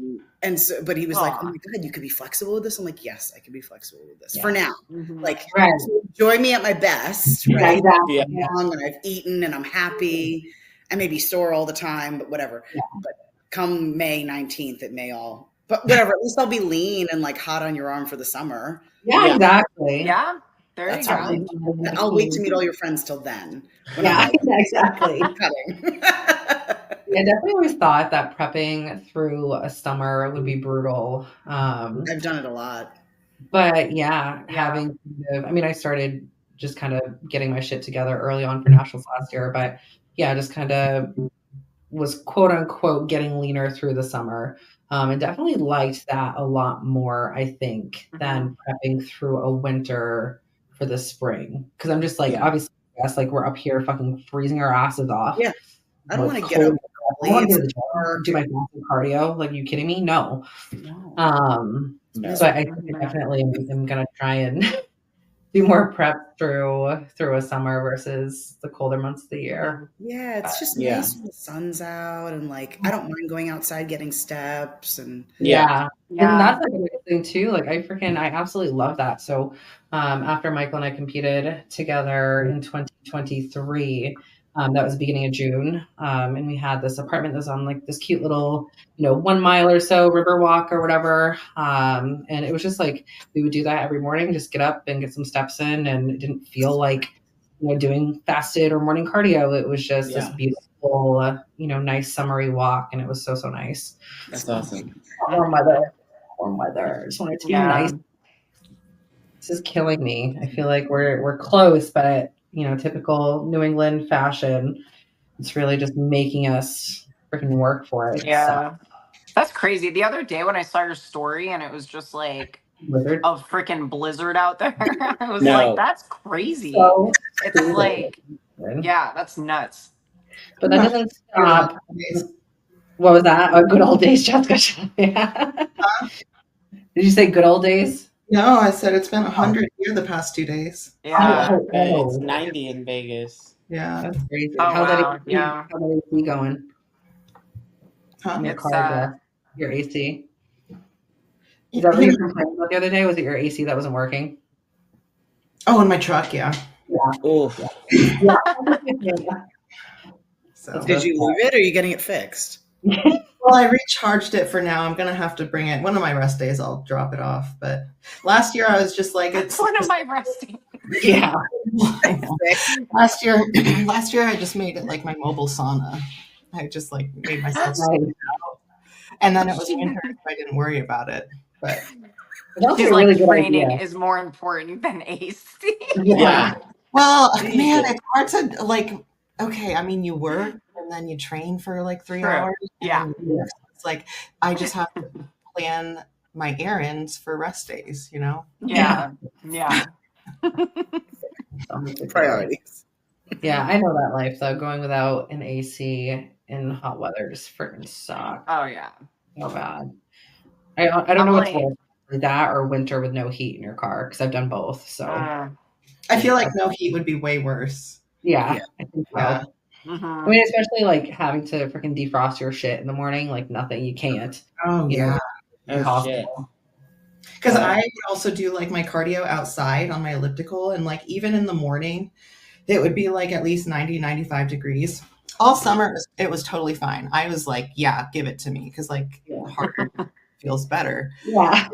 Speaker 4: And so, but he was like, "Oh
Speaker 6: Aw.
Speaker 4: my God, you could be flexible with this." I'm like, "Yes, I can be flexible with this
Speaker 2: Yeah.
Speaker 4: for now."
Speaker 6: Mhm.
Speaker 4: Like,
Speaker 2: Right.
Speaker 4: so enjoy me at my best,
Speaker 2: Yeah,
Speaker 4: right?
Speaker 2: exactly.
Speaker 3: Yeah.
Speaker 2: Yeah.
Speaker 4: Long and I've eaten and I'm happy. I may be sore all the time, but whatever.
Speaker 2: Yeah.
Speaker 4: But come May 19th, it may all. But whatever. At least I'll be lean and like hot on your arm for the summer.
Speaker 2: Yeah,
Speaker 3: Yeah.
Speaker 2: exactly.
Speaker 6: Yeah. There
Speaker 4: That's
Speaker 6: you go.
Speaker 4: fine. I'll wait to meet all your friends till then. When
Speaker 2: Yeah,
Speaker 4: I'm all
Speaker 2: exactly.
Speaker 4: cutting.
Speaker 2: I definitely always thought that prepping through a summer would be brutal.
Speaker 4: I've done it a lot.
Speaker 2: But yeah, having kind of, I mean, I started just kind of getting my shit together early on for nationals last year, but yeah, just kind of was quote unquote getting leaner through the summer. And definitely liked that a lot more, I think, than prepping through a winter for the spring. Cause I'm just like, obviously, yes, like we're up here fucking freezing our asses off.
Speaker 4: Yeah. I don't
Speaker 2: Like,
Speaker 4: want to get up
Speaker 2: I don't want to
Speaker 4: late.
Speaker 2: go to the gym, do my fasting cardio. Like, you kidding me? No.
Speaker 3: No.
Speaker 2: So I think I definitely am gonna try and do more prep through a summer versus the colder months of the year.
Speaker 4: Yeah, it's just
Speaker 3: Yeah.
Speaker 4: nice when the sun's out and like I don't mind going outside getting steps and
Speaker 2: Yeah.
Speaker 6: Yeah.
Speaker 2: And that's like a big thing too. Like I absolutely love that. So after Michael and I competed together in 2023, that was the beginning of June. And we had this apartment that was on like this cute little, 1 mile or so river walk or whatever. And it was just like we would do that every morning, just get up and get some steps in, and it didn't feel like doing fasted or morning cardio. It was just this beautiful, nice summery walk, and it was so nice.
Speaker 3: That's awesome.
Speaker 2: Warm weather. I just want it to be nice. This is killing me. I feel like we're close, but typical New England fashion, it's really just making us freaking work for it.
Speaker 6: Yeah. That's crazy. The other day when I saw your story and it was just like
Speaker 2: Blizzard.
Speaker 6: a freaking blizzard out there, I was
Speaker 3: No.
Speaker 6: like, that's crazy.
Speaker 2: So
Speaker 6: It's
Speaker 2: cool.
Speaker 6: like, yeah, that's nuts.
Speaker 2: But that doesn't stop. What was that? Oh, good old days, Jessica. Yeah. Did you say good old days?
Speaker 5: No, I said it's been 100 here the past 2 days.
Speaker 6: Yeah.
Speaker 3: It's 90 in Vegas.
Speaker 5: Yeah.
Speaker 2: That's crazy.
Speaker 6: Oh,
Speaker 2: How's
Speaker 6: wow.
Speaker 2: that AC?
Speaker 6: Yeah.
Speaker 2: How's that AC going?
Speaker 5: Huh?
Speaker 2: In your
Speaker 6: It's,
Speaker 2: car, your AC. Is that what you complained about the other day? Was it your AC that wasn't working?
Speaker 5: Oh, in my truck, yeah.
Speaker 3: Oof.
Speaker 2: Yeah.
Speaker 5: So
Speaker 4: did you leave it or are you getting it fixed?
Speaker 5: well, I recharged it for now. I'm gonna have to bring it one of my rest days. I'll drop it off. But last year I was just like, it's
Speaker 6: one of my resting.
Speaker 2: Yeah.
Speaker 5: last year I just made it like my mobile sauna. I just like made myself
Speaker 2: Right.
Speaker 5: out. And then it was winter, so I didn't worry about it. But
Speaker 2: That's
Speaker 6: She's
Speaker 2: a really
Speaker 6: like,
Speaker 2: good
Speaker 6: training
Speaker 2: idea.
Speaker 6: is more important than AC.
Speaker 3: Yeah.
Speaker 5: well, man, it's hard to like. Okay, I mean, you work and then you train for like 3
Speaker 6: True.
Speaker 5: hours.
Speaker 6: Yeah.
Speaker 5: And it's like I just have to plan my errands for rest days.
Speaker 6: Yeah. Yeah.
Speaker 4: Priorities.
Speaker 2: Yeah, I know that life though. Going without an AC in hot weather just freaking sucks.
Speaker 6: Oh, yeah.
Speaker 2: So bad. I don't know what's worse, that or winter with no heat in your car, because I've done both. So
Speaker 5: I feel like no heat would be way worse.
Speaker 2: yeah. I think so.
Speaker 5: Yeah.
Speaker 2: I mean, especially like having to freaking defrost your shit in the morning, like nothing, you can't.
Speaker 5: Oh,
Speaker 2: You know,
Speaker 5: yeah.
Speaker 3: Oh,
Speaker 2: impossible.
Speaker 3: shit.
Speaker 5: Because I would also do like my cardio outside on my elliptical. And like even in the morning, it would be like at least 90, 95 degrees. All summer, it was totally fine. I was like, yeah, give it to me. Because like harder feels better.
Speaker 2: Yeah.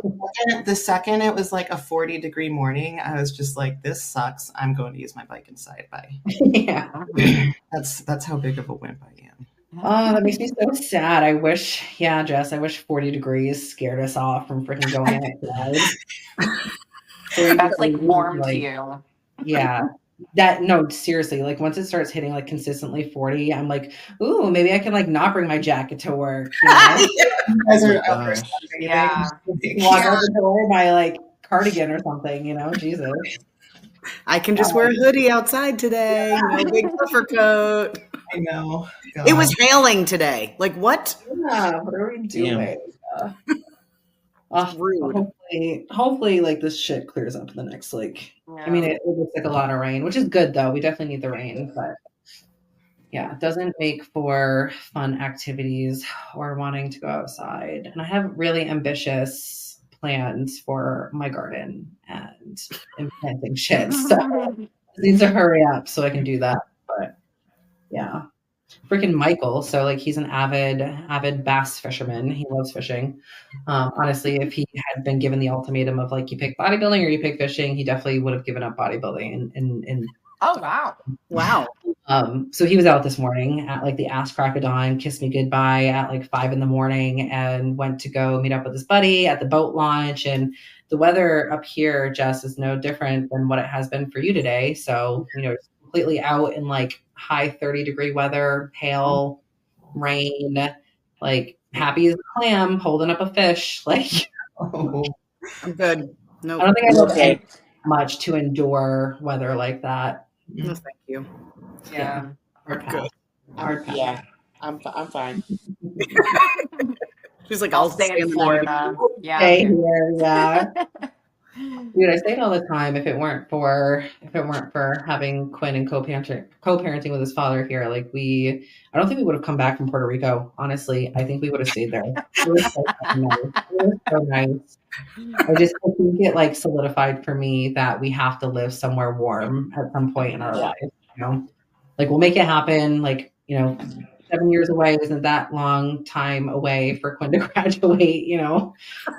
Speaker 5: The second it was like a 40-degree morning, I was just like, this sucks. I'm going to use my bike inside. Bye.
Speaker 2: Yeah.
Speaker 5: That's how big of a wimp I am.
Speaker 2: Oh, that makes me so sad. I wish, Jess, I wish 40 degrees scared us off from freaking going outside.
Speaker 6: That's like warm
Speaker 2: like,
Speaker 6: to you.
Speaker 2: Yeah. No, seriously, like once it starts hitting like consistently 40, I'm like, ooh, maybe I can like not bring my jacket to work. You know?
Speaker 5: You guys are
Speaker 3: Oh,
Speaker 5: out there
Speaker 3: gosh.
Speaker 5: sunbathing.
Speaker 6: Yeah.
Speaker 2: Walk out the door by like cardigan or something, Jesus.
Speaker 4: I can just wear a hoodie outside today. No big puffer coat.
Speaker 5: I know.
Speaker 4: It was hailing today. Like what?
Speaker 2: Yeah, what are we doing?
Speaker 4: Rude.
Speaker 2: Hopefully, like this shit clears up in the next
Speaker 6: Yeah.
Speaker 2: I mean, it looks like a lot of rain, which is good though. We definitely need the rain, but Yeah, it doesn't make for fun activities or wanting to go outside. And I have really ambitious plans for my garden and planting shit. So I need to hurry up so I can do that. But yeah. Freaking Michael. So like he's an avid bass fisherman. He loves fishing. Honestly, if he had been given the ultimatum of like you pick bodybuilding or you pick fishing, he definitely would have given up bodybuilding and
Speaker 6: Oh wow.
Speaker 4: Wow.
Speaker 2: so he was out this morning at like the ass crack of dawn, kissed me goodbye at like 5 a.m, and went to go meet up with his buddy at the boat launch. And the weather up here, Jess, is no different than what it has been for you today. So, it's completely out in like high 30-degree weather, hail, rain, like happy as a clam holding up a fish. Like,
Speaker 4: I'm good. No,
Speaker 2: I don't think I love
Speaker 3: Okay.
Speaker 2: much to endure weather like that.
Speaker 4: no, thank you.
Speaker 6: Yeah.
Speaker 2: Hard
Speaker 4: Good.
Speaker 2: pass.
Speaker 3: Yeah, I'm fine.
Speaker 4: She's like,
Speaker 6: I'll stay in
Speaker 4: the night.
Speaker 6: Florida. Yeah.
Speaker 2: Stay here, yeah. Dude, I say it all the time. If it weren't for having Quinn and co-parenting with his father here, like I don't think we would have come back from Puerto Rico. Honestly, I think we would have stayed there. It was so fucking nice. It was so nice. I think it like solidified for me that we have to live somewhere warm at some point in our life. Like we'll make it happen. Like 7 years away isn't that long time away for Quinn to graduate.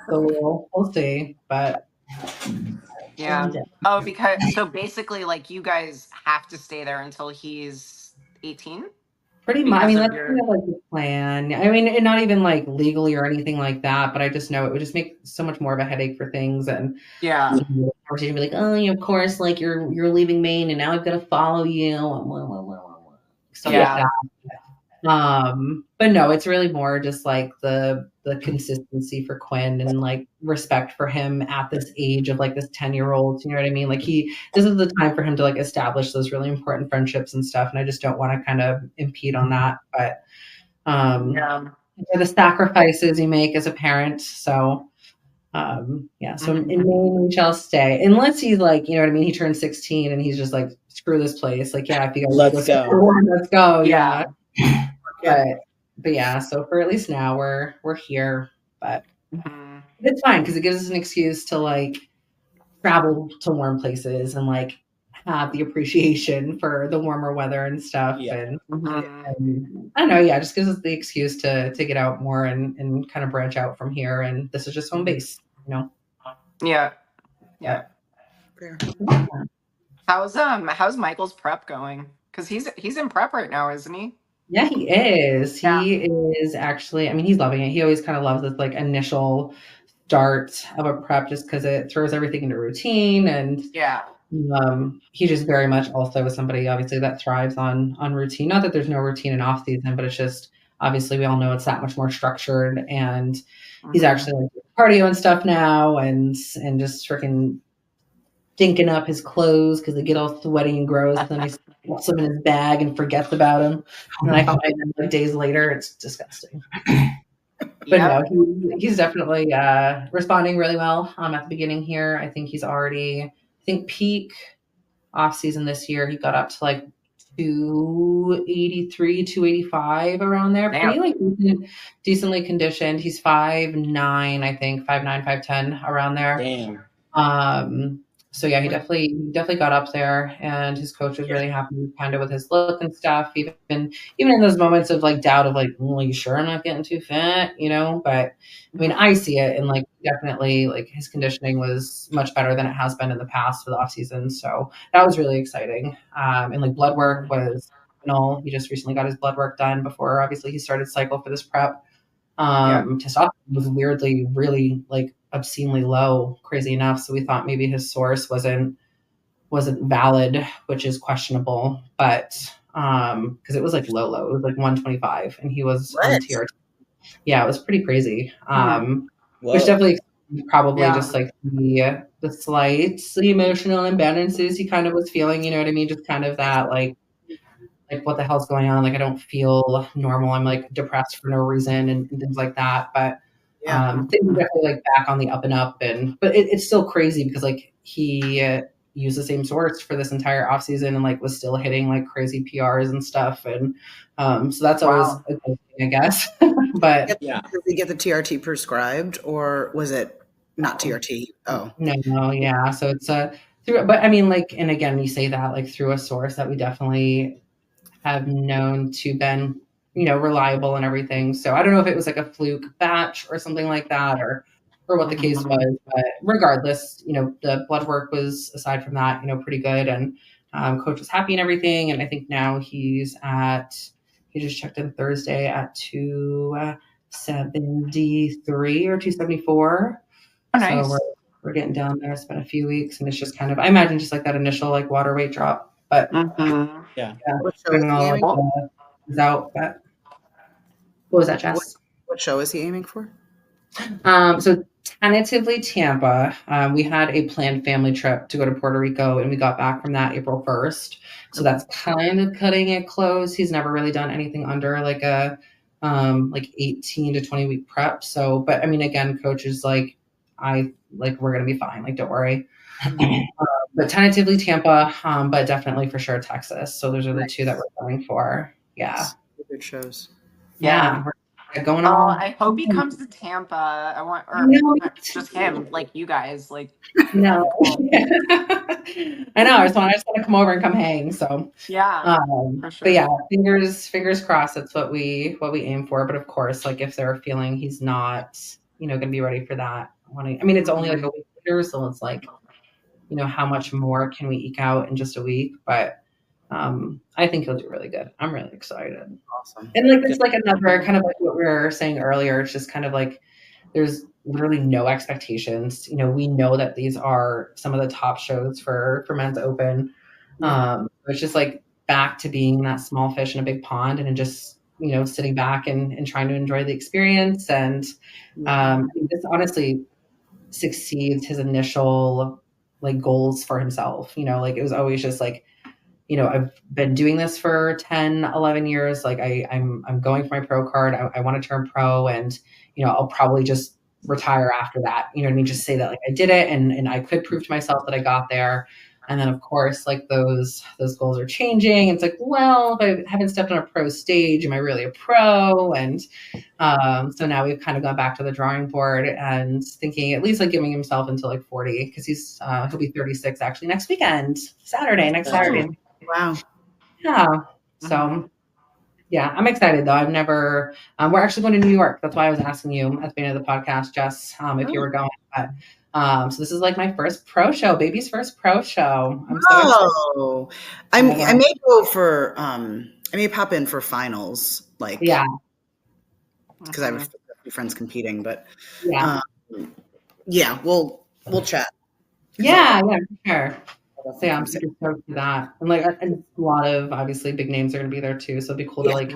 Speaker 2: So we'll see, but.
Speaker 6: Yeah. Oh, because so basically, like you guys have to stay there until he's 18.
Speaker 2: Pretty much. I mean, that's kind of like the plan. I mean, and not even like legally or anything like that, but I just know it would just make so much more of a headache for things. And
Speaker 6: yeah,
Speaker 2: conversation be like, oh, of course, like you're leaving Maine, and now I've got to follow you. Stuff like that. But no, it's really more just like the consistency for Quinn and like respect for him at this age of like this 10-year-old, you know what I mean? Like this is the time for him to like establish those really important friendships and stuff. And I just don't want to kind of impede on that. But the sacrifices you make as a parent. So so in Maine we shall stay. Unless he's like, you know what I mean, he turned 16 and he's just like, screw this place. Like, yeah, if you guys
Speaker 3: let's go.
Speaker 2: Let's go. Yeah. But yeah, so for at least now we're here, but it's fine because it gives us an excuse to like travel to warm places and like have the appreciation for the warmer weather and stuff.
Speaker 3: Yeah.
Speaker 2: And I don't know, yeah, it just gives us the excuse to get out more and kind of branch out from here. And this is just home base,
Speaker 6: Yeah.
Speaker 4: Fair.
Speaker 6: How's Michael's prep going? Because he's in prep right now, isn't he?
Speaker 2: Yeah, he is. He is actually, I mean, he's loving it. He always kind of loves this like initial start of a prep just because it throws everything into routine. And he just very much also is somebody obviously that thrives on routine. Not that there's no routine in off season, but it's just obviously we all know it's that much more structured. And he's actually like cardio and stuff now and just freaking stinking up his clothes because they get all sweaty and gross. And then he puts them in his bag and forgets about them. And then I find them like days later. It's disgusting. But no, he's definitely responding really well at the beginning here. I think he's already, peak off season this year, he got up to like 283, 285 around there. Pretty like decently conditioned. He's 5'9", I think, 5'9", 5'10", around there.
Speaker 3: Damn.
Speaker 2: So yeah, he definitely got up there, and his coach was really happy kind of with his look and stuff. Even in those moments of like doubt of like, well, you sure I'm not getting too fat, But I mean, I see it, and like definitely like his conditioning was much better than it has been in the past for the off season. So that was really exciting. And like blood work was phenomenal. He just recently got his blood work done before obviously he started cycle for this prep. Testosterone was weirdly really like obscenely low, crazy enough. So we thought maybe his source wasn't valid, which is questionable, but because it was like low, it was like 125 and he was on TRT. Yeah, it was pretty crazy. Which definitely probably just like the the emotional imbalances he kind of was feeling, you know what I mean? Just kind of that like what the hell's going on? Like I don't feel normal. I'm like depressed for no reason and things like that. But things are definitely like back on the up and up, but it's still crazy because like he used the same source for this entire off season and like was still hitting like crazy PRs and stuff. And so that's always
Speaker 6: Wow.
Speaker 2: a good thing, I guess. But
Speaker 3: Yeah.
Speaker 4: Did they get the TRT prescribed, or was it not TRT? Oh,
Speaker 2: no, yeah. So it's through, but I mean, like, and again, you say that like through a source that we definitely have known to been, reliable and everything. So I don't know if it was like a fluke batch or something like that, or what the case was. But regardless, the blood work was, aside from that, pretty good, and coach was happy and everything. And I think now he just checked in Thursday at 273 or 274.
Speaker 6: Oh, nice.
Speaker 2: So we're getting down there. It's been a few weeks, and it's just kind of, I imagine, just like that initial like water weight drop. But
Speaker 3: Yeah.
Speaker 4: what show is he aiming for?
Speaker 2: is out. But what was that, Jess?
Speaker 4: What show is he aiming for?
Speaker 2: So tentatively Tampa. We had a planned family trip to go to Puerto Rico, and we got back from that April 1st. So that's kind of cutting it close. He's never really done anything under like a like 18 to 20 week prep. So, but I mean, again, coach is like, we're gonna be fine. Like, don't worry. But tentatively Tampa, but definitely for sure Texas. So those are the two that we're going for. Yeah.
Speaker 4: Good shows.
Speaker 2: Yeah. We're going
Speaker 6: Oh,
Speaker 2: on.
Speaker 6: I hope he comes to Tampa. I want, or
Speaker 2: No.
Speaker 6: not just him, like you guys, like.
Speaker 2: No. I know. I just want to come over and come hang. So
Speaker 6: Yeah. For sure.
Speaker 2: but yeah, fingers crossed. That's what we aim for. But of course, like if they're feeling he's not, going to be ready for that. I mean, it's only like a week later, so it's like, how much more can we eke out in just a week? But I think he'll do really good. I'm really excited.
Speaker 4: Awesome.
Speaker 2: And like it's like another kind of like what we were saying earlier. It's just kind of like there's literally no expectations. We know that these are some of the top shows for men's open. It's just like back to being that small fish in a big pond, and just sitting back and trying to enjoy the experience. And this honestly succeeds his initial like goals for himself. Like it was always just like, I've been doing this for 10, 11 years. Like I'm going for my pro card. I want to turn pro, and, I'll probably just retire after that. You know what I mean? Just say that like I did it, and I could prove to myself that I got there. And then of course, like those goals are changing. It's like, well, if I haven't stepped on a pro stage, am I really a pro? And so now we've kind of gone back to the drawing board and thinking at least like giving himself until like 40, because he'll be 36 actually next weekend, next Saturday.
Speaker 4: Wow.
Speaker 2: Yeah. So yeah, I'm excited though. We're actually going to New York. That's why I was asking you at the beginning of the podcast, Jess, if you were going. But so this is like my first pro show, baby's first pro show. I'm so excited.
Speaker 4: I may go for I may pop in for finals, like because I have a few friends competing, but we'll chat.
Speaker 2: Yeah, for sure. So yeah, I'm super stoked for that. And like a lot of obviously big names are gonna be there too. So it'd be cool to like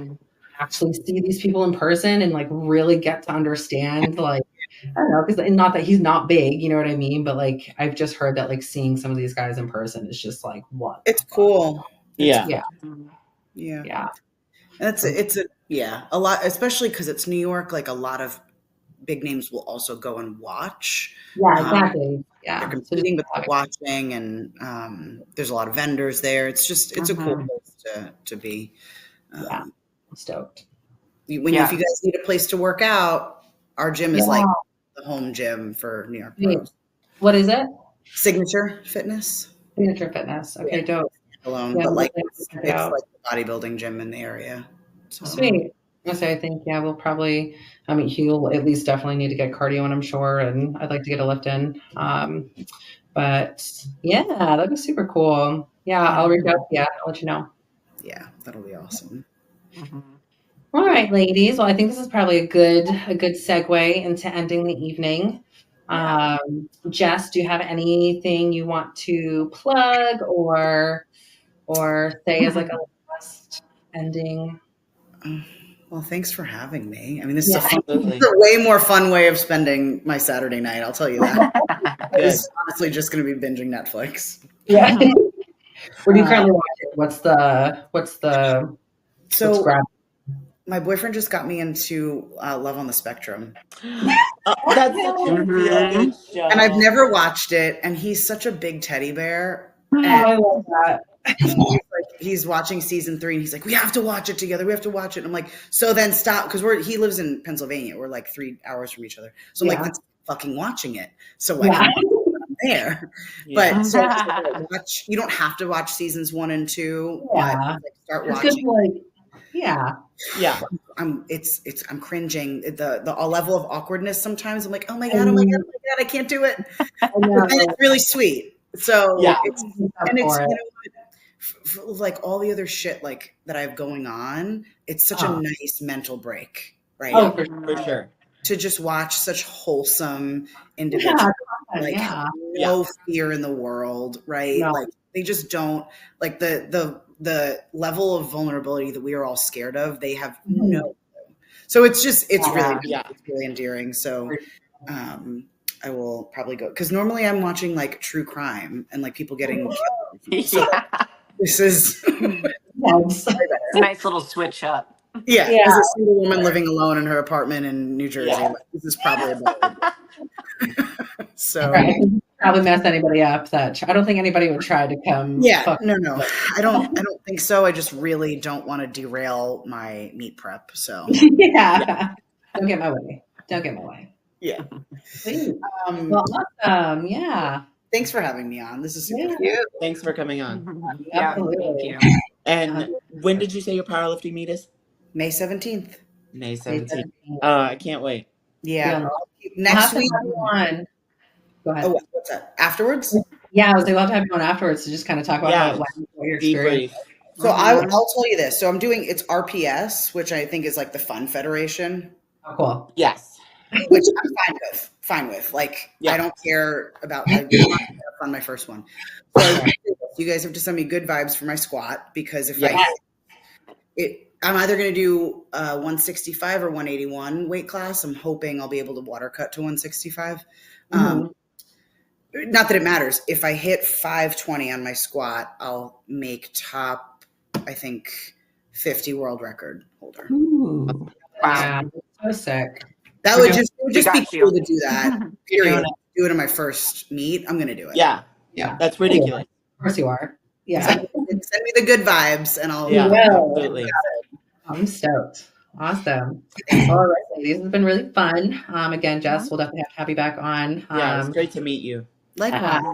Speaker 2: actually see these people in person and like really get to understand, like, I don't know, because not that he's not big, you know what I mean? But like I've just heard that like seeing some of these guys in person is just like what?
Speaker 4: It's cool.
Speaker 3: Yeah.
Speaker 4: Yeah. And it's a lot, especially because it's New York. Like a lot of big names will also go and watch.
Speaker 2: Yeah, exactly. Yeah,
Speaker 4: they're competing, but they're watching, and there's a lot of vendors there. It's a cool place to be.
Speaker 2: I'm stoked.
Speaker 4: If you guys need a place to work out, our gym is like the home gym for New York pros.
Speaker 2: What is it?
Speaker 4: Signature Fitness.
Speaker 2: Okay, dope.
Speaker 4: Alone, but like it's like the bodybuilding gym in the area. So.
Speaker 2: Sweet. I think we'll probably. I mean, he'll at least definitely need to get cardio in, I'm sure, and I'd like to get a lift in. But yeah, that'd be super cool. Yeah, I'll reach out. Yeah, I'll let you know.
Speaker 4: Yeah, that'll be awesome.
Speaker 2: All right, ladies. Well, I think this is probably a good segue into ending the evening. Jess, do you have anything you want to plug or say as like a last ending?
Speaker 4: Well, thanks for having me. I mean, this is a way more fun way of spending my Saturday night. I'll tell you that. It's honestly just going to be binging Netflix.
Speaker 2: Yeah. What are you currently watching? What's the
Speaker 4: my boyfriend just got me into Love on the Spectrum.
Speaker 3: That's such a really good show.
Speaker 4: And I've never watched it. And he's such a big teddy bear.
Speaker 2: I love that.
Speaker 4: He's watching season 3 and he's like, we have to watch it together. We have to watch it. And I'm like, so then stop. Cause he lives in Pennsylvania. We're like 3 hours from each other. So I'm like, let's fucking watching it. So I'm there.
Speaker 3: Yeah.
Speaker 4: But so watch, you don't have to watch seasons 1 and 2, but start watching. I'm cringing. The level of awkwardness sometimes. I'm like, oh my God, I can't do it. And it's really sweet. So it's you know what, like all the other shit like that I have going on, it's such a nice mental break, right?
Speaker 2: Oh,
Speaker 3: for sure.
Speaker 4: To just watch such wholesome individuals, no fear in the world, right?
Speaker 2: No.
Speaker 4: Like they just don't like the level of vulnerability that we are all scared of. They have no clue. So it's really endearing. So I will probably go because normally I'm watching like true crime and like people getting killed. So this is
Speaker 6: it's a nice little switch up.
Speaker 4: Yeah, as a single woman living alone in her apartment in New Jersey, like, this is probably about it. So
Speaker 2: probably mess anybody up. That I don't think anybody would try to come.
Speaker 4: No, I don't think so. I just really don't want to derail my meat prep. So
Speaker 2: don't get my way.
Speaker 4: Yeah.
Speaker 2: Well, awesome. Yeah.
Speaker 4: Thanks for having me on. This is super
Speaker 3: cute. Thanks for coming on.
Speaker 2: Absolutely.
Speaker 6: Thank you.
Speaker 3: And when did you say your powerlifting meet is?
Speaker 4: May 17th.
Speaker 3: May 17th. I can't wait.
Speaker 4: Yeah. Next week.
Speaker 2: Go ahead.
Speaker 4: Oh, what's that? Afterwards?
Speaker 2: Yeah, I was able to have you on afterwards to just kind of talk about what your experience.
Speaker 4: So I'll tell you this. So it's RPS, which I think is like the Fun Federation.
Speaker 2: Oh, cool.
Speaker 3: Yes.
Speaker 4: Which I'm fine with. Like, I don't care about on my first one. So you guys have to send me good vibes for my squat because if I'm either going to do 165 or 181 weight class. I'm hoping I'll be able to water cut to 165. Not that it matters. If I hit 520 on my squat, I'll make top, I think, 50 world record holder.
Speaker 2: Ooh. Wow. So sick.
Speaker 4: That would just be cool to do that. Period. Do it in my first meet. I'm going to do it.
Speaker 3: Yeah. That's ridiculous.
Speaker 2: Of course you are. Yeah.
Speaker 4: Send me the good vibes and I'll.
Speaker 3: Yeah, absolutely.
Speaker 2: I'm stoked. Awesome. All right, ladies. It's been really fun. Again, Jess, we'll definitely have to have you back on.
Speaker 3: It's great to meet you.
Speaker 4: Likewise.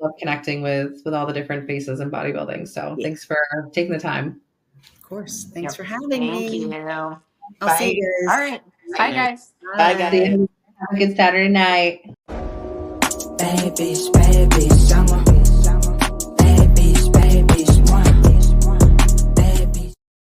Speaker 2: Love connecting with all the different faces in bodybuilding. So thanks for taking the time.
Speaker 4: Of course. Thanks for having me.
Speaker 6: Thank you.
Speaker 4: I'll see you guys.
Speaker 6: All right. Bye, guys.
Speaker 3: Bye, guys.
Speaker 2: Have a good Saturday night.
Speaker 1: Bad bitch, bad bitch.